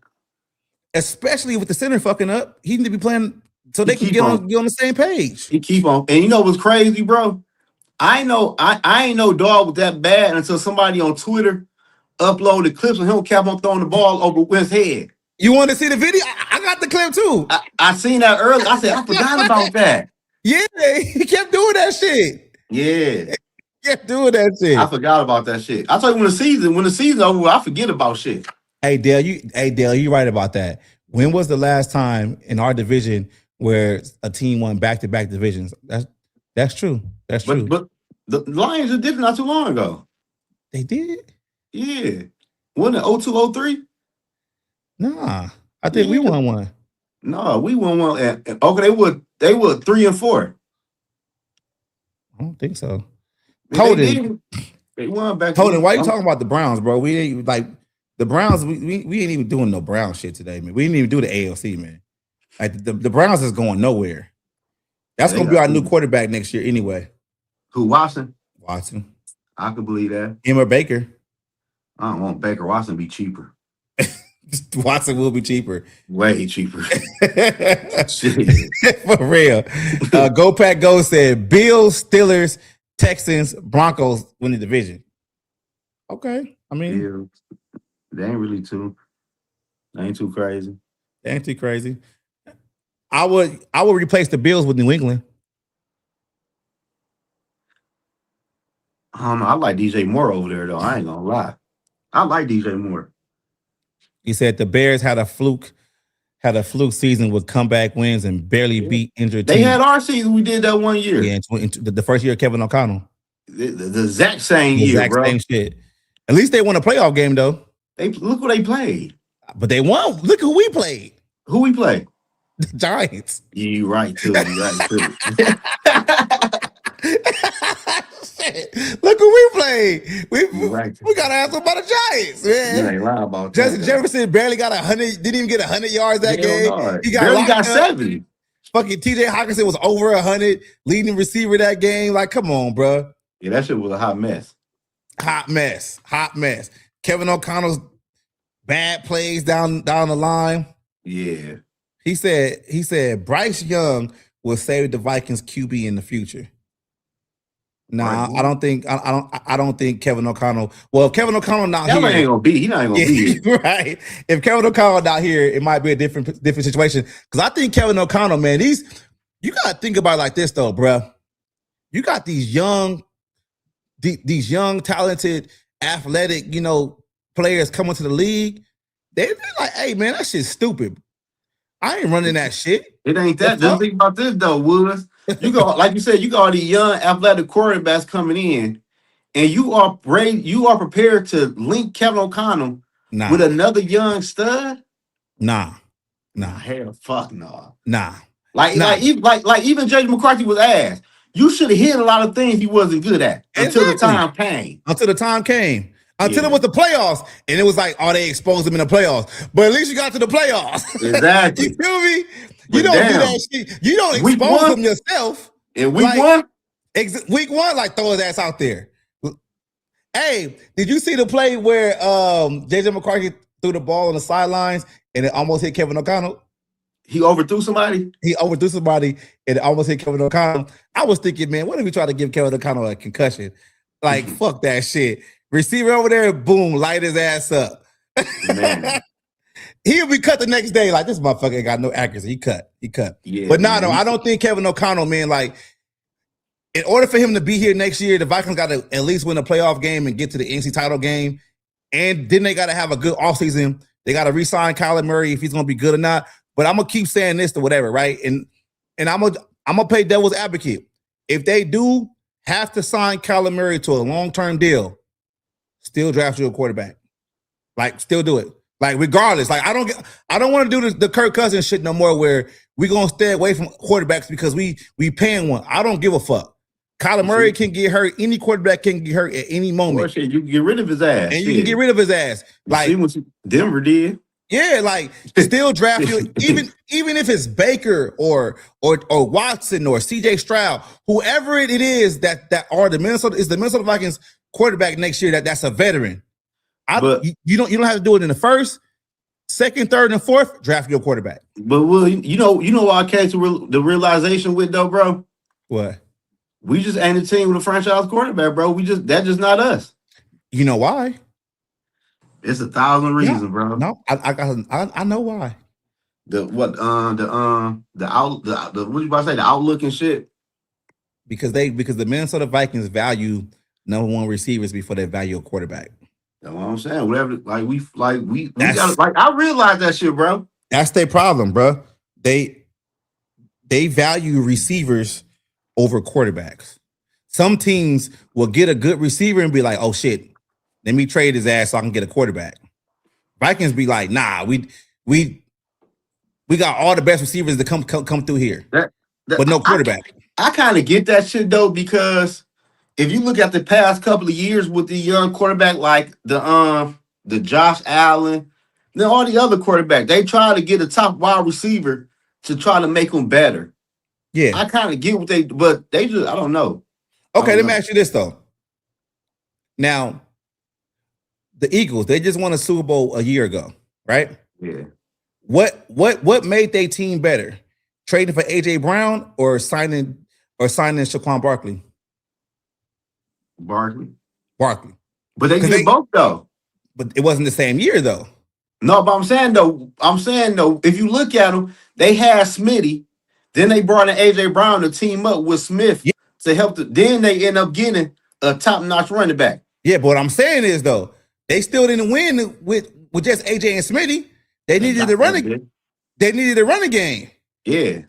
Especially with the center fucking up. He need to be playing so they can get on the same page. He keep on. And you know what's crazy, bro? I ain't no dog with that bad until somebody on Twitter uploaded clips of him kept on throwing the ball over his head. You want to see the video? I got the clip too. I seen that earlier. I said, I forgot about that. Yeah, he kept doing that shit. Yeah. He kept doing that shit. I forgot about that shit. I told you when the season over, I forget about shit. Hey Dale, you right about that. When was the last time in our division where a team won back-to-back divisions? That's true. That's true. But the Lions did it not too long ago. They did? Yeah. Wasn't it 02-03? Nah. I think we won one. No, we won one. Okay, they were 3 and 4. I don't think so. Holden. They won back. Holden, why you talking about the Browns, bro? We ain't like the Browns, we ain't even doing no Brown shit today, man. We didn't even do the ALC, man. Like the Browns is going nowhere. That's gonna be our new quarterback next year anyway. Who, Watson? Watson. I could believe that. Him or Baker. I don't want Baker. Watson to be cheaper. Watson will be cheaper. Way cheaper. Shit. For real. Go Pack Go said Bills, Steelers, Texans, Broncos win the division. Okay. I mean, Yeah. They ain't really too. They ain't too crazy. They ain't too crazy. I would replace the Bills with New England. I don't know. I like DJ Moore over there though. I ain't gonna lie. I like DJ Moore. He said the Bears had a fluke season with comeback wins and barely beat injured They teams. had our season. We did that one year. Yeah, the first year of Kevin O'Connell. The exact same year, bro. Same shit. At least they won a playoff game though. They look what they played. But they won. Look who we played. Who we play? The Giants. You right too. You right too. Look who we played. We gotta ask them about the Giants, man. You ain't lying about Justin that. Jefferson barely got 100. Didn't even get 100 yards that game. No. He barely got 70. Fucking TJ Hawkinson was over 100, leading receiver that game. Like, come on, bro. Yeah, that shit was a hot mess. Hot mess. Kevin O'Connell's bad plays down the line. Yeah. He said Bryce Young will save the Vikings QB in the future. Nah, right. I don't think Kevin O'Connell. Well, if Kevin O'Connell not here, ain't gonna be. He not gonna be here. Right. If Kevin O'Connell not here, it might be a different situation. Because I think Kevin O'Connell, man, you gotta think about it like this though, bro. You got these young, talented, athletic, players coming to the league. They're like, hey, man, that shit's stupid. I ain't running that shit. It ain't that. Just think about this though, Willis. You got, like you said, you got all these young athletic quarterbacks coming in, and you are prepared to link Kevin O'Connell with another young stud. Nah. Hell, fuck no. Nah. Like even Judge McCarthy was asked. You should have hit a lot of things he wasn't good at until the time came. Until it was the playoffs, and it was like, oh, they exposed him in the playoffs. But at least you got to the playoffs. Exactly. You feel me? You don't do that shit. You don't expose him yourself. In week one? Week one, like throw his ass out there. Hey, did you see the play where JJ McCarthy threw the ball on the sidelines and it almost hit Kevin O'Connell? He overthrew somebody? He overthrew somebody and it almost hit Kevin O'Connell. I was thinking, man, what if we try to give Kevin O'Connell a concussion? Like, fuck that shit. Receiver over there, boom, light his ass up. Man. He'll be cut the next day. Like, this motherfucker ain't got no accuracy. He cut. Yeah, but no, I don't think Kevin O'Connell, man, like, in order for him to be here next year, the Vikings got to at least win a playoff game and get to the NC title game. And then they got to have a good offseason. They got to re-sign Kyler Murray if he's going to be good or not. But I'm going to keep saying this to whatever, right? And I'm going to play devil's advocate. If they do have to sign Kyler Murray to a long-term deal, still draft you a quarterback. Like, still do it. Like, regardless. Like, I don't want to do the Kirk Cousins shit no more where we going to stay away from quarterbacks because we paying one. I don't give a fuck. Kyler Murray can get hurt. Any quarterback can get hurt at any moment. Shit, you can get rid of his ass. And you can get rid of his ass. Like, see what Denver did. Yeah, like, still draft you. Even if it's Baker or Watson or CJ Stroud, whoever it is that are the Minnesota Vikings quarterback next year that's a veteran. You don't have to do it in the first, second, third, and fourth. Draft your quarterback. But Will, you know what I came to the realization with though, bro. What? We just ain't a team with a franchise quarterback, bro. That's just not us. You know why? It's 1,000 reasons, bro. No, I know why. The what you about to say, the outlook and shit. Because the Minnesota Vikings value number one receivers before they value a quarterback. That's what I'm saying. Whatever, we gotta, like, I realize that shit, bro. That's their problem, bro. They value receivers over quarterbacks. Some teams will get a good receiver and be like, oh shit, let me trade his ass so I can get a quarterback. Vikings be like, nah, we got all the best receivers to come through here. But no quarterback. I kind of get that shit though, because if you look at the past couple of years with the young quarterback, like the Josh Allen, then all the other quarterbacks, they try to get a top wide receiver to try to make them better. Yeah, I kind of get but they just, I don't know. Okay, let me ask you this though. Now, the Eagles, they just won a Super Bowl a year ago. right? Yeah. What made their team better? Trading for AJ Brown or signing Shaquan Barkley? Barkley. Barkley. But they Because did both though. but it wasn't the same year though. No, but I'm saying though, if you look at them, they had Smitty, then they brought in AJ Brown to team up with Smith Yeah, to help. Then they end up getting a top-notch running back. yeah, but what I'm saying is though, they still didn't win with just AJ and Smitty. They They needed got to run that it. bit. They needed a running game, Yeah,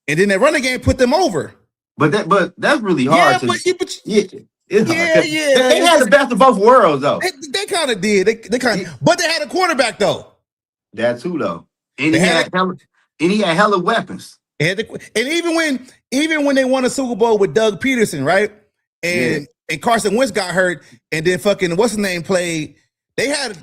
and then that running game put them over. but that's really Yeah, hard to. but Yeah, it's hard. yeah, 'Cause yeah. They had the best of both worlds though. They kind of did. They kind of, but they had a quarterback though. That too though, and They he had had hella weapons. And even when they won a Super Bowl with Doug Peterson, right? And Carson Wentz got hurt, and then fucking what's his name played. They had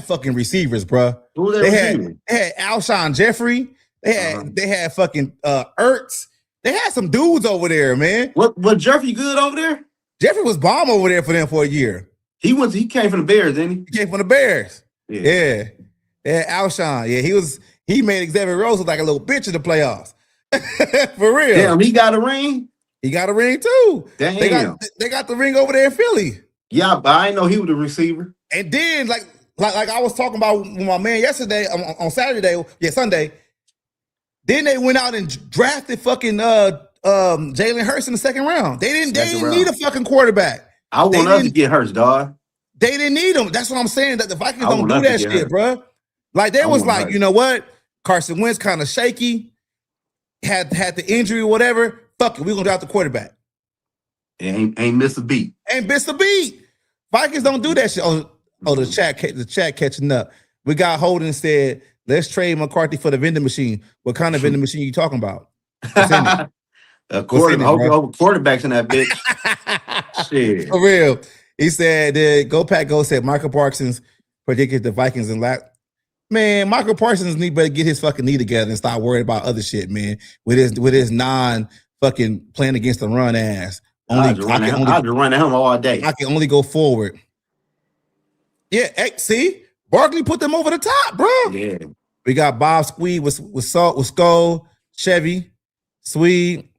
fucking receivers, bro. Who They receivers? had Alshon Jeffrey. They had fucking Ertz. They had some dudes over there, man. What Jeffrey good over there? Jeffrey was bomb over there for them for a year. He came from the Bears, didn't He came from the Bears. he? Yeah. Alshon. Yeah, he made Xavier Rhodes look like a little bitch in the playoffs. For real. Damn, he got a ring. He got a ring too. Damn. They got the ring over there in Philly. Yeah, but I didn't know he was the receiver. And then like I was talking about with my man yesterday on Saturday, Sunday. Then they went out and drafted fucking Jalen Hurts in the second round. They didn't need a fucking quarterback. I want us to get Hurts, dog. They didn't need him. That's what I'm saying. That the Vikings don't do want us that to get shit, Hurts. bro. Like they was like, Hurts. you know what? Carson Wentz kind of shaky, had the injury or whatever. Fuck it, we're gonna draft the quarterback. Ain't miss a beat. Ain't missed a beat. Vikings don't do that shit. Oh, the chat catching up. We got Holden said, let's trade McCarthy for the vending machine. What kind of vending machine you talking about? What's in it? Quarterbacks in that bitch. Shit. For real. He said, Go Pack Go said Michael Parsons predicted the Vikings in last. Man, Michael Parsons better get his fucking knee together and stop worrying about other shit, man. With his non-fucking playing against the run ass. I'll just run at him all day. I can only go forward. Yeah, see? Barkley put them over the top, bro. Yeah. We got Bob Swede with Skol, Chevy, Swede,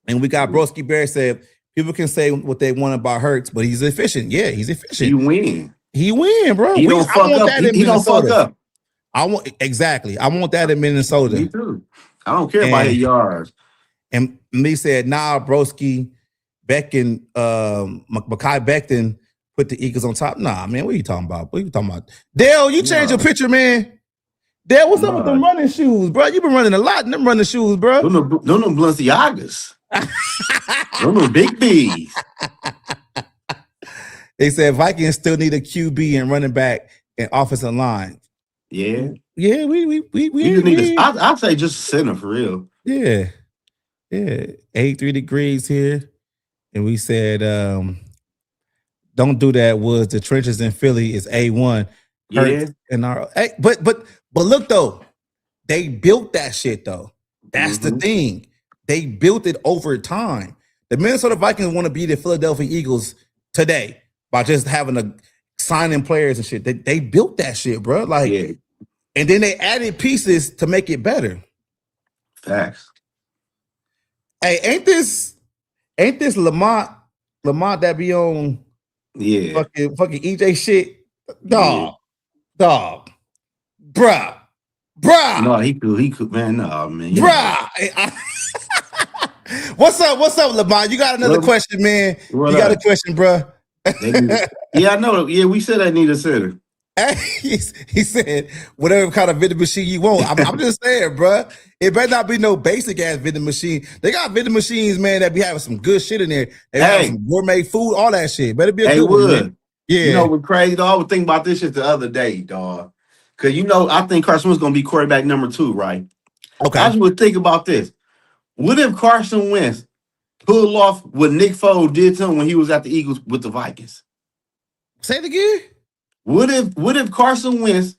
and we got Broski Bear said people can say what they want about Hurts, but he's efficient. Yeah, he's efficient. He win, bro. He don't fuck up. He don't fuck up. I want that in Minnesota. Me too. I don't care about his yards. And me said, nah, Broski, Becton, Mekhi Becton put the Eagles on top. Nah, man, what are you talking about? Dale, you changed your picture, man. Dale, what's up with them running shoes, bro? You been running a lot in them running shoes, bro. Them Balenciagas. Them big B's. They said Vikings still need a QB and running back and offensive line. Yeah. Yeah, we just need I'd say just a center for real. Yeah. 83 degrees here. And we said, don't do that, Woods. The trenches in Philly is A1. Yeah. And but look though, they built that shit though. That's the thing. They built it over time. The Minnesota Vikings want to be the Philadelphia Eagles today by just having a signing players and shit. They built that shit, bro. Like, and then they added pieces to make it better. Facts. Hey, ain't this Lamont that be on fucking EJ shit? Dog. Bruh. No, he could, man. No, man. Bruh. What's up, Lamont? You got another question, man. You got a question, bruh. Yeah, I know. Yeah, we said I need a center. He said, whatever kind of vending machine you want. I'm just saying, bro. It better not be no basic ass vending machine. They got vending machines, man, that be having some good shit in there. They have some gourmet food, all that shit. Better be a good one, man. Yeah. You know what's crazy, dog? I was thinking about this shit the other day, dog. Because, I think Carson Wentz going to be quarterback number 2, right? Okay. I just would think about this. What if Carson Wentz pulled off what Nick Foles did to him when he was at the Eagles with the Vikings? Say it again. What if Carson Wentz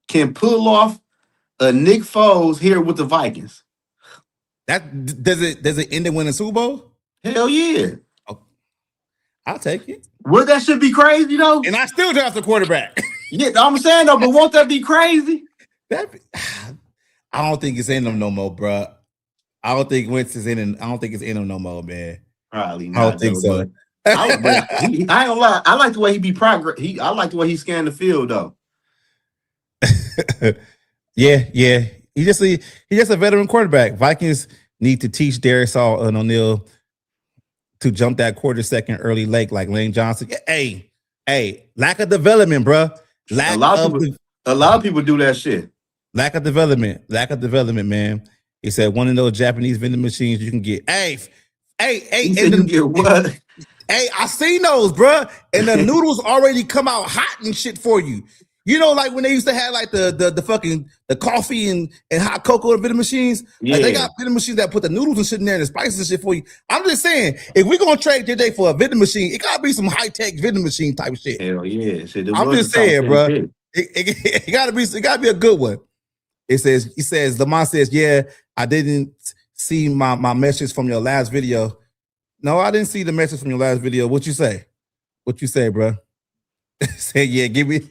can pull off a Nick Foles here with the Vikings? That does it end in winning Super Bowl? Hell yeah. Oh, I'll take it. Well, that should be crazy, though. And I still draft a quarterback. Yeah, I'm saying though, but won't that be crazy? I don't think it's in them no more, bro. I don't think Wentz is in. I don't think it's in him no more, man. Probably I don't not think though, so. but I ain't gonna lie. I like the way he be progress. I like the way he scanned the field though. yeah. He's just a veteran quarterback. Vikings need to teach Darius O'Neal to jump that quarter second early late like Lane Johnson. Hey, lack of development, bro. A lot of people do that shit. Lack of development, man. He said one of those Japanese vending machines you can get. Hey, You get what? Hey, I seen those, bro. And the noodles already come out hot and shit for you. You know, like when they used to have like the fucking the coffee and hot cocoa vending machines. Yeah. Like they got vending machines that put the noodles and shit in there and the spices and shit for you. I'm just saying, if we're gonna trade today for a vending machine, it gotta be some high tech vending machine type shit. Hell yeah. I'm just saying, bro. It gotta be a good one. He says, Lamont says, yeah, I didn't see my message from your last video. No, I didn't see the message from your last video. What you say? Bro? Say, yeah, give me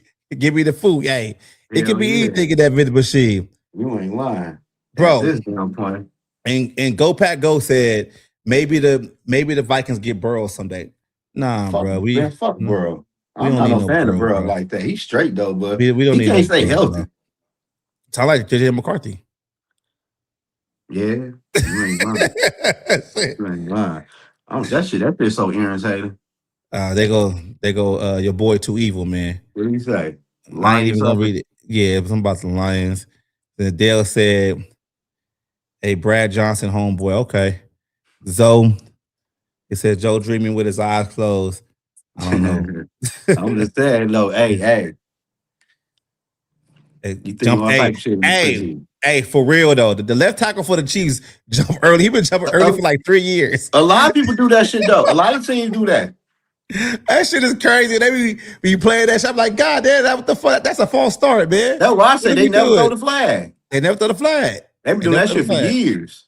the food. Hey, it could be anything in that vending machine. You ain't lying. Bro. This damn point. And Go Pack Go said maybe the Vikings get Burrow someday. Nah, bro. Fuck Burrow. I'm not no fan of Burrow like that. He's straight though, but we don't he can't stay healthy. I like JJ McCarthy. Yeah, you ain't lying. You ain't lying. That bit's so irritating. They go. Your boy too evil, man. What did he say? I ain't even gonna read it. Yeah, it was something about the Lions. Then Dale said, "Hey, Brad Johnson, homeboy. Okay, Zoe." It said Joe dreaming with his eyes closed. I don't know. I'm just saying, though. Hey, for real though. The left tackle for the Chiefs jump early. He been jumping early for like 3 years. A lot of people do that shit though. A lot of teams do that. That shit is crazy. They be playing that shit. I'm like, God damn, what the fuck? That's a false start, man. That's why I say they never throw the flag. They never throw the flag. They've been doing that shit for years.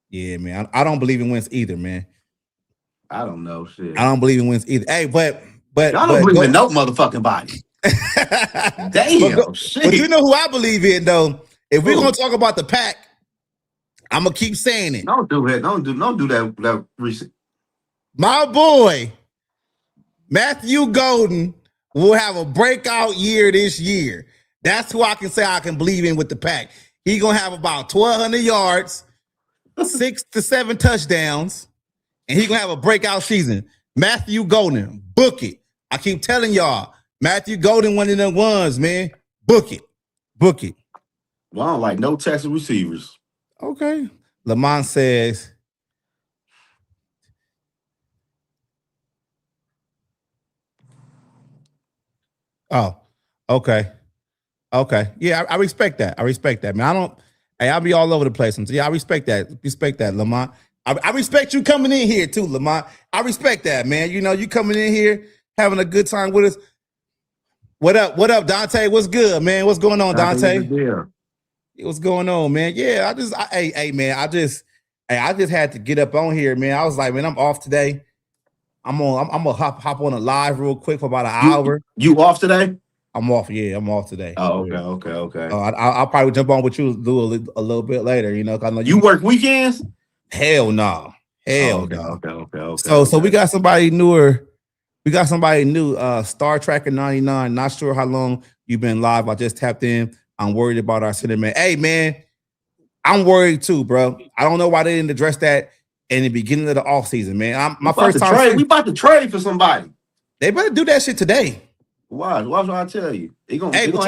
Yeah, man. I don't believe in wins either, man. I don't know shit. I don't believe in wins either. Hey, but y'all don't believe in no motherfucking body. Damn, shit. But you know who I believe in though? If we're gonna talk about the pack, I'm gonna keep saying it. Don't do that. Don't do that recent. My boy, Matthew Golden will have a breakout year this year. That's who I can say I can believe in with the pack. He's gonna have about 1,200 yards, 6 to 7 touchdowns, and he's gonna have a breakout season. Matthew Golden, book it. I keep telling y'all, Matthew Golden, one of them ones, man. Book it. Well, I don't like no Texas receivers. Okay. Lamont says, oh, okay. Yeah, I respect that. Man, I'll be all over the place. Yeah, I respect that, Lamont. I respect you coming in here too, Lamont. I respect that, man. You know, you coming in here, having a good time with us. What up, Dante? What's good, man? What's going on, Dante? What's going on, man? Yeah, I just had to get up on here, man. I was like, man, I'm off today. I'm gonna hop on a live real quick for about an hour. You off today? I'm off. Yeah, I'm off today. Oh, okay. I'll probably jump on with you do a little bit later. You know, you work weekends? Hell no. Okay. So we got somebody newer. We got somebody new, Star Tracker 99. Not sure how long you've been live. I just tapped in. I'm worried about our center man. Hey, man, I'm worried too, bro. I don't know why they didn't address that in the beginning of the offseason, man. We about to trade for somebody. They better do that shit today. Why? Why should I tell you? But you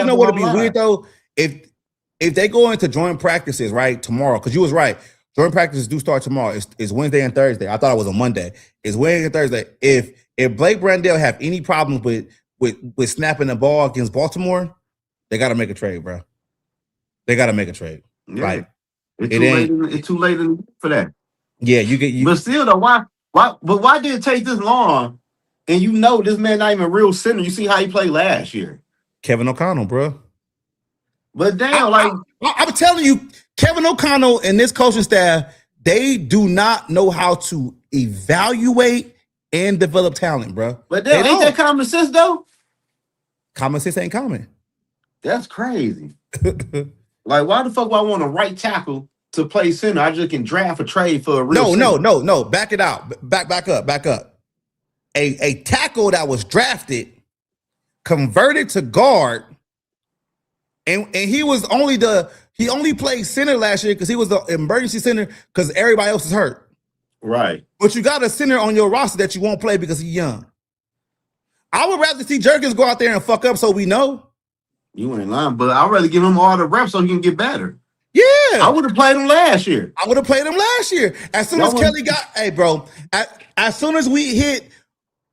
know what would be weird though? If they go into joint practices right tomorrow, because you was right. Joint practices do start tomorrow. It's Wednesday and Thursday. I thought it was a Monday. It's Wednesday and Thursday. If Blake Brandel have any problems with snapping the ball against Baltimore, they got to make a trade, bro. They got to make a trade. Yeah. Like it's too late for that. Yeah, you. But still, though, why did it take this long? And you know this man not even a real center. You see how he played last year. Kevin O'Connell, bro. But damn, I'm telling you, Kevin O'Connell and this coaching staff, they do not know how to evaluate and develop talent, bro. But ain't that common sense though? Common sense ain't common. That's crazy. Like, why the fuck would I want a right tackle to play center? I just can draft a trade for a real No. Back it out. Back up. A tackle that was drafted, converted to guard, and he only played center last year because he was the emergency center because everybody else is hurt. Right. But you got a center on your roster that you won't play because he's young. I would rather see Jerkins go out there and fuck up so we know. You ain't lying, but I'd rather give him all the reps so he can get better. Yeah. I would have played him last year. As soon as Kelly got, hey, bro, as soon as we hit,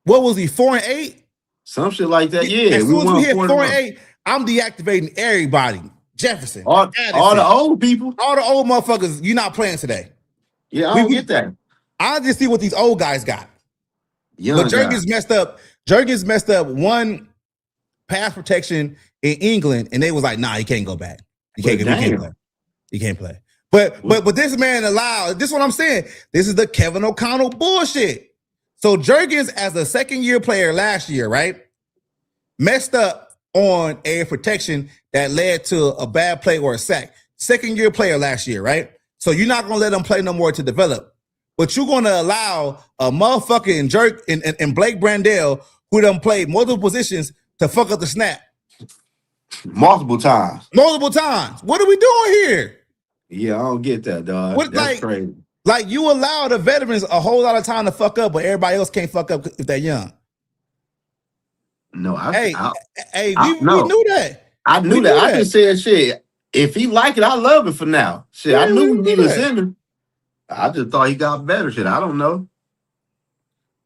what was he, 4-8? Some shit like that, yeah. As soon as we hit 4-8, I'm deactivating everybody. Jefferson. All the old people. All the old motherfuckers, you're not playing today. Yeah, I don't get that. I just see what these old guys got. Young but Jurgens messed up. Jurgens messed up one pass protection in England, and they was like, nah, he can't go back. He can't play. He can't play. But this man allowed, this is what I'm saying. This is the Kevin O'Connell bullshit. So Jurgens, as a second-year player last year, right, messed up on a protection that led to a bad play or a sack. Second-year player last year, right? So you're not going to let him play no more to develop. But you're going to allow a motherfucking jerk and Blake Brandel, who done played multiple positions, to fuck up the snap. Multiple times. What are we doing here? Yeah, I don't get that, dog. That's crazy. Like, you allow the veterans a whole lot of time to fuck up, but everybody else can't fuck up if they're young. No, we knew that. I knew that. I just said shit. If he like it, I love it for now. Shit, I knew he was in him. I just thought he got better. Shit, I don't know.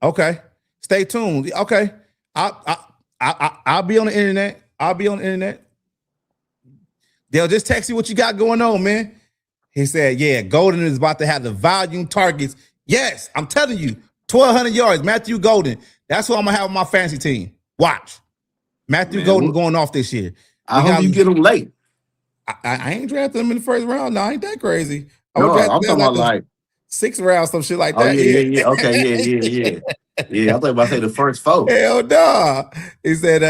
Okay, stay tuned. Okay, I'll be on the internet. They'll just text you what you got going on, man. He said, "Yeah, Golden is about to have the volume targets." Yes, I'm telling you, 1,200 yards. Matthew Golden. That's what I'm gonna have on my fantasy team. Watch, Matthew Golden going off this year. I hope you get him late. I ain't drafted him in the first round. No, I ain't that crazy. No, I'm talking about like 6th round, some shit like that. Oh, yeah. Okay, yeah. Yeah, I thought about to say the first 4. Hell no. He said,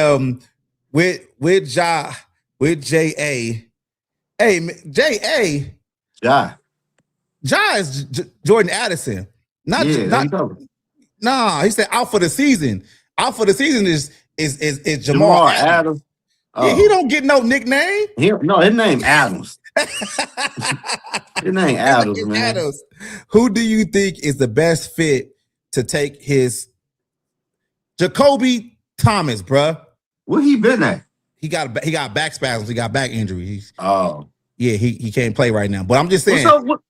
with J.A. Hey, J.A. Ja is Jordan Addison. Nah, he said out for the season. Out for the season is Jamal Adams. Oh. Yeah, he don't get no nickname. His name Adams. His name Adams, man. Adams. Who do you think is the best fit to take his Jacoby Thomas, bruh? Where he been at? He got back spasms. He got back injuries. Oh. Yeah, he can't play right now. But I'm just saying.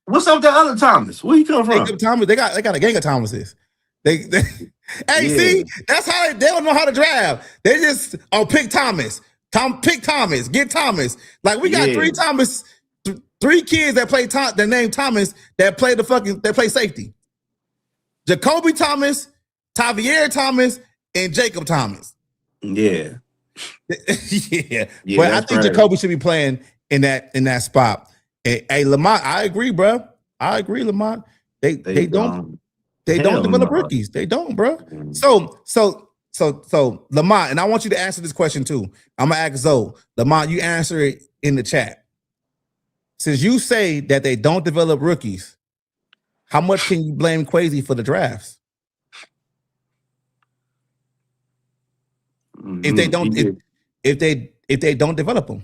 What's up with the other Thomas? Where he come from? Thomas, they got a gang of Thomases. See, that's how they don't know how to draft. They just pick Thomas. Pick Thomas. Get Thomas. Like, we got 3 Thomas, 3 kids that play that name Thomas that play safety. Jacoby Thomas, Tavier Thomas, and Jacob Thomas. Yeah. Yeah. But I think Jacoby should be playing in that spot. Hey, Lamont, I agree, bro. Lamont. They don't develop rookies. They don't, bro. So Lamont, and I want you to answer this question too. I'm gonna ask Zoe. Lamont, you answer it in the chat. Since you say that they don't develop rookies, how much can you blame Kwesi for the drafts? If they don't, if they don't develop them,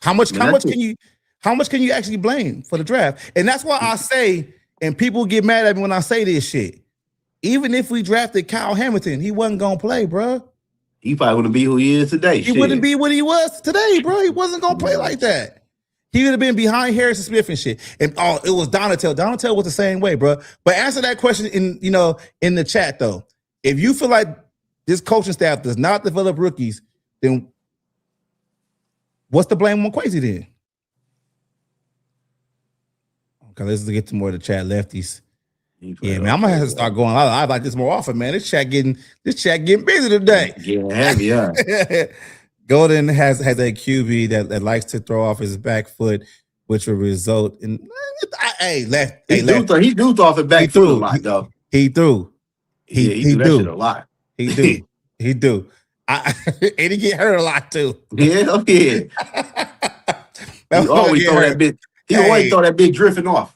how much can you actually blame for the draft? And that's why I say, and people get mad at me when I say this shit. Even if we drafted Kyle Hamilton, he wasn't gonna play, bro. He probably wouldn't be who he is today. He wouldn't be what he was today, bro. He wasn't gonna play like that. He would have been behind Harrison Smith and shit. And it was Donatel. Donatel was the same way, bro. But answer that question in the chat though. If you feel like this coaching staff does not develop rookies, then what's the blame on Kwesi then? Okay, let's get to more of the chat lefties. Yeah, man, I'm gonna have to start going. I like this more often, man. This chat getting busy today. Yeah, heavy, yeah. Golden has a QB that likes to throw off his back foot, which will result in he do throw off his back foot a lot, though. He threw. He do that shit a lot. He do. And he get hurt a lot too. Yeah, yeah. He always throw that bit. He always throw that big drifting off.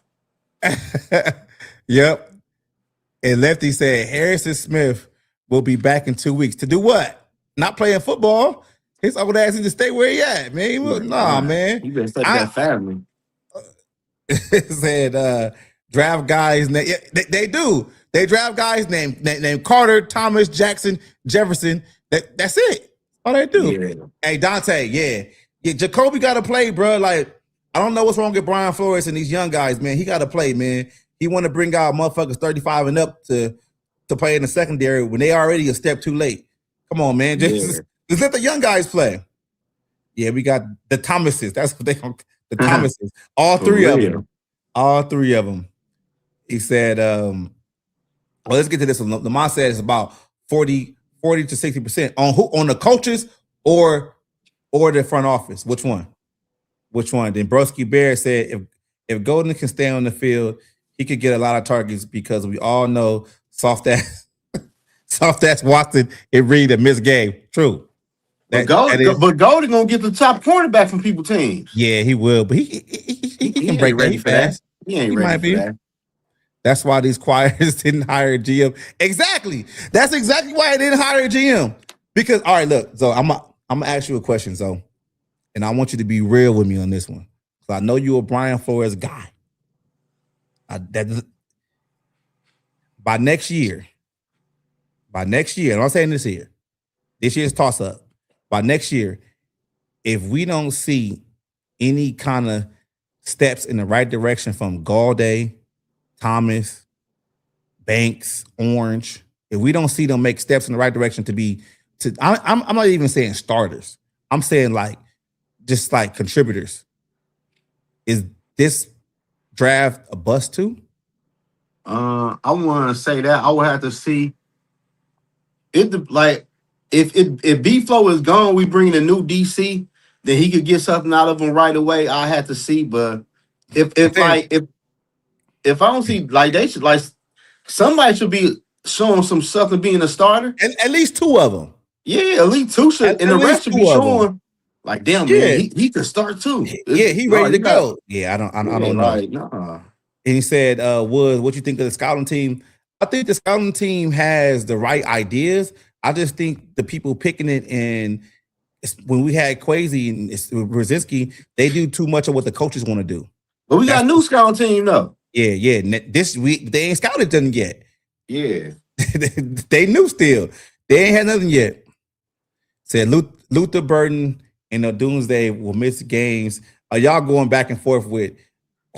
Yep. And Lefty said Harrison Smith will be back in 2 weeks to do what? Not playing football. His old ass need to stay where he at, man. Man. You better stay with that family. Said draft guys. They do. They draft guys named Carter, Thomas, Jackson, Jefferson. That's it. All they do. Yeah. Hey, Dante, yeah. Jacoby got to play, bro. Like, I don't know what's wrong with Brian Flores and these young guys, man. He got to play, man. He want to bring out motherfuckers 35 and up to play in the secondary when they already a step too late. Come on, man. Just let the young guys play. Yeah, we got the Thomases. That's what they call the Thomases. All three of them. All three of them. He said, well, let's get to this one. Lamont said it's about 40 to 60% on who, on the coaches or the front office. Which one? Then Broski Bear said if Golden can stay on the field, he could get a lot of targets because we all know soft ass Watson and Reed a missed game. True. But Golden gonna get the top cornerback from people teams. Yeah, he will, but he can break ready fast. He ain't ready for that. That's why these choirs didn't hire a GM. Exactly. That's exactly why I didn't hire a GM. Because all right, look, so I'm gonna ask you a question, so, and I want you to be real with me on this one. So I know you're a Brian Flores guy. By next year, and I'm saying this year's toss up. By next year, if we don't see any kind of steps in the right direction from Gaudet, Thomas, Banks, Orange, if we don't see them make steps in the right direction I'm not even saying starters. I'm saying just like contributors. Is this draft a bust too? I want to say that I would have to see it. Like if B-Flow is gone, we bring in a new DC, then he could get something out of him right away. I had to see, but if I don't see they should somebody should be showing some stuff of being a starter. And at least two of them. Yeah, at least two should, and the rest should be showing. Like, damn, man, he could start too. He ready to go. Yeah, I don't know. Right, nah. And he said, Wood, what you think of the scouting team? I think the scouting team has the right ideas. I just think the people picking it, and when we had Kwesi and Brzezinski, they do too much of what the coaches want to do. But we got a new scouting team, though. Yeah. This week, they ain't scouted them yet. Yeah. They knew still. They ain't had nothing yet. Said Luther Burton and the Doomsday will miss games. Are y'all going back and forth with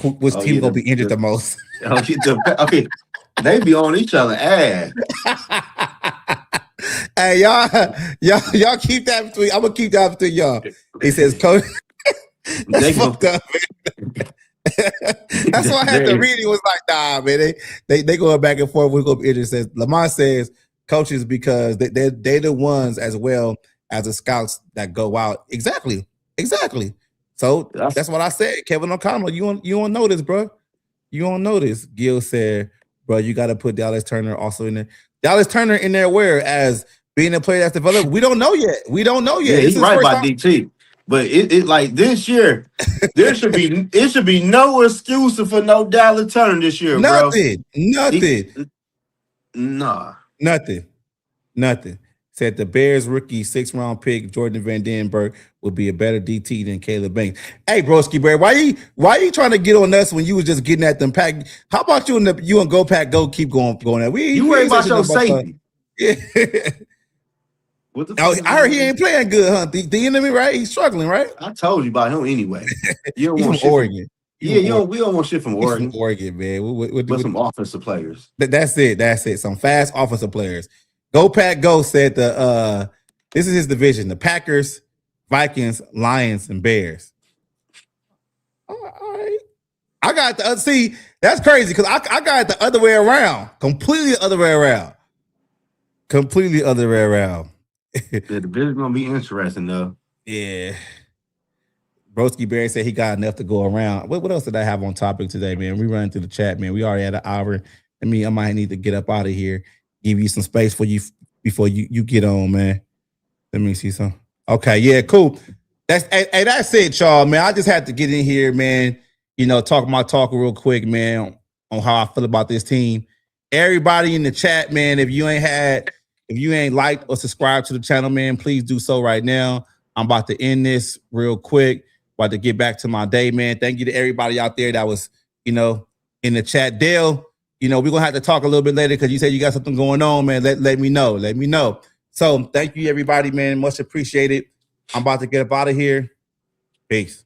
which team gonna be injured the most? Okay, they be on each other ass. Hey, y'all keep that between. I'm gonna keep that between y'all. He says, "Coach, that's fucked up." That's why I had to read. It was like, nah, man. They going back and forth. We're gonna be injured. Says Lamont says coaches because they're the ones as well as the scouts that go out. Exactly. So that's what I said. Kevin O'Connell, you don't know this, bro. You don't know this. Gil said, bro, you got to put Dallas Turner also in there. Dallas Turner in there where as being a player that's developed. We don't know yet. Yeah, he's right about DT. But it like this year, it should be no excuse for no Dallas Turner this year, Nothing. Nothing. Said the Bears rookie 6th round pick Jordan Van Den Berg would be a better DT than Caleb Banks. Hey, Broski Bear, why you trying to get on us when you was just getting at them pack? How about you and Go Pack Go keep going there? You worry about your safety. Yeah. I heard he ain't playing good, huh? The enemy, right? He's struggling, right? I told you about him anyway. You don't want from Oregon. We don't want shit from Oregon. From Oregon, man. With some offensive players. That's it. Some fast offensive players. Go Pack Go said this is his division: the Packers, Vikings, Lions, and Bears. All right. I got the see. That's crazy because I got it the other way around. Completely other way around. The division gonna be interesting though. Yeah. Broski Barry said he got enough to go around. What else did I have on topic today, man? We running through the chat, man. We already had an hour. I might need to get up out of here. Give you some space for you before you get on, man. Let me see some. Okay, yeah, cool. That's it, y'all, man. I just had to get in here, man. Talk my talk real quick, man, on how I feel about this team. Everybody in the chat, man, if you ain't liked or subscribed to the channel, man, please do so right now. I'm about to end this real quick. About to get back to my day, man. Thank you to everybody out there that was, in the chat. Dale, we're gonna have to talk a little bit later because you said you got something going on, man. Let me know. Let me know. So thank you, everybody, man. Much appreciated. I'm about to get up out of here. Peace.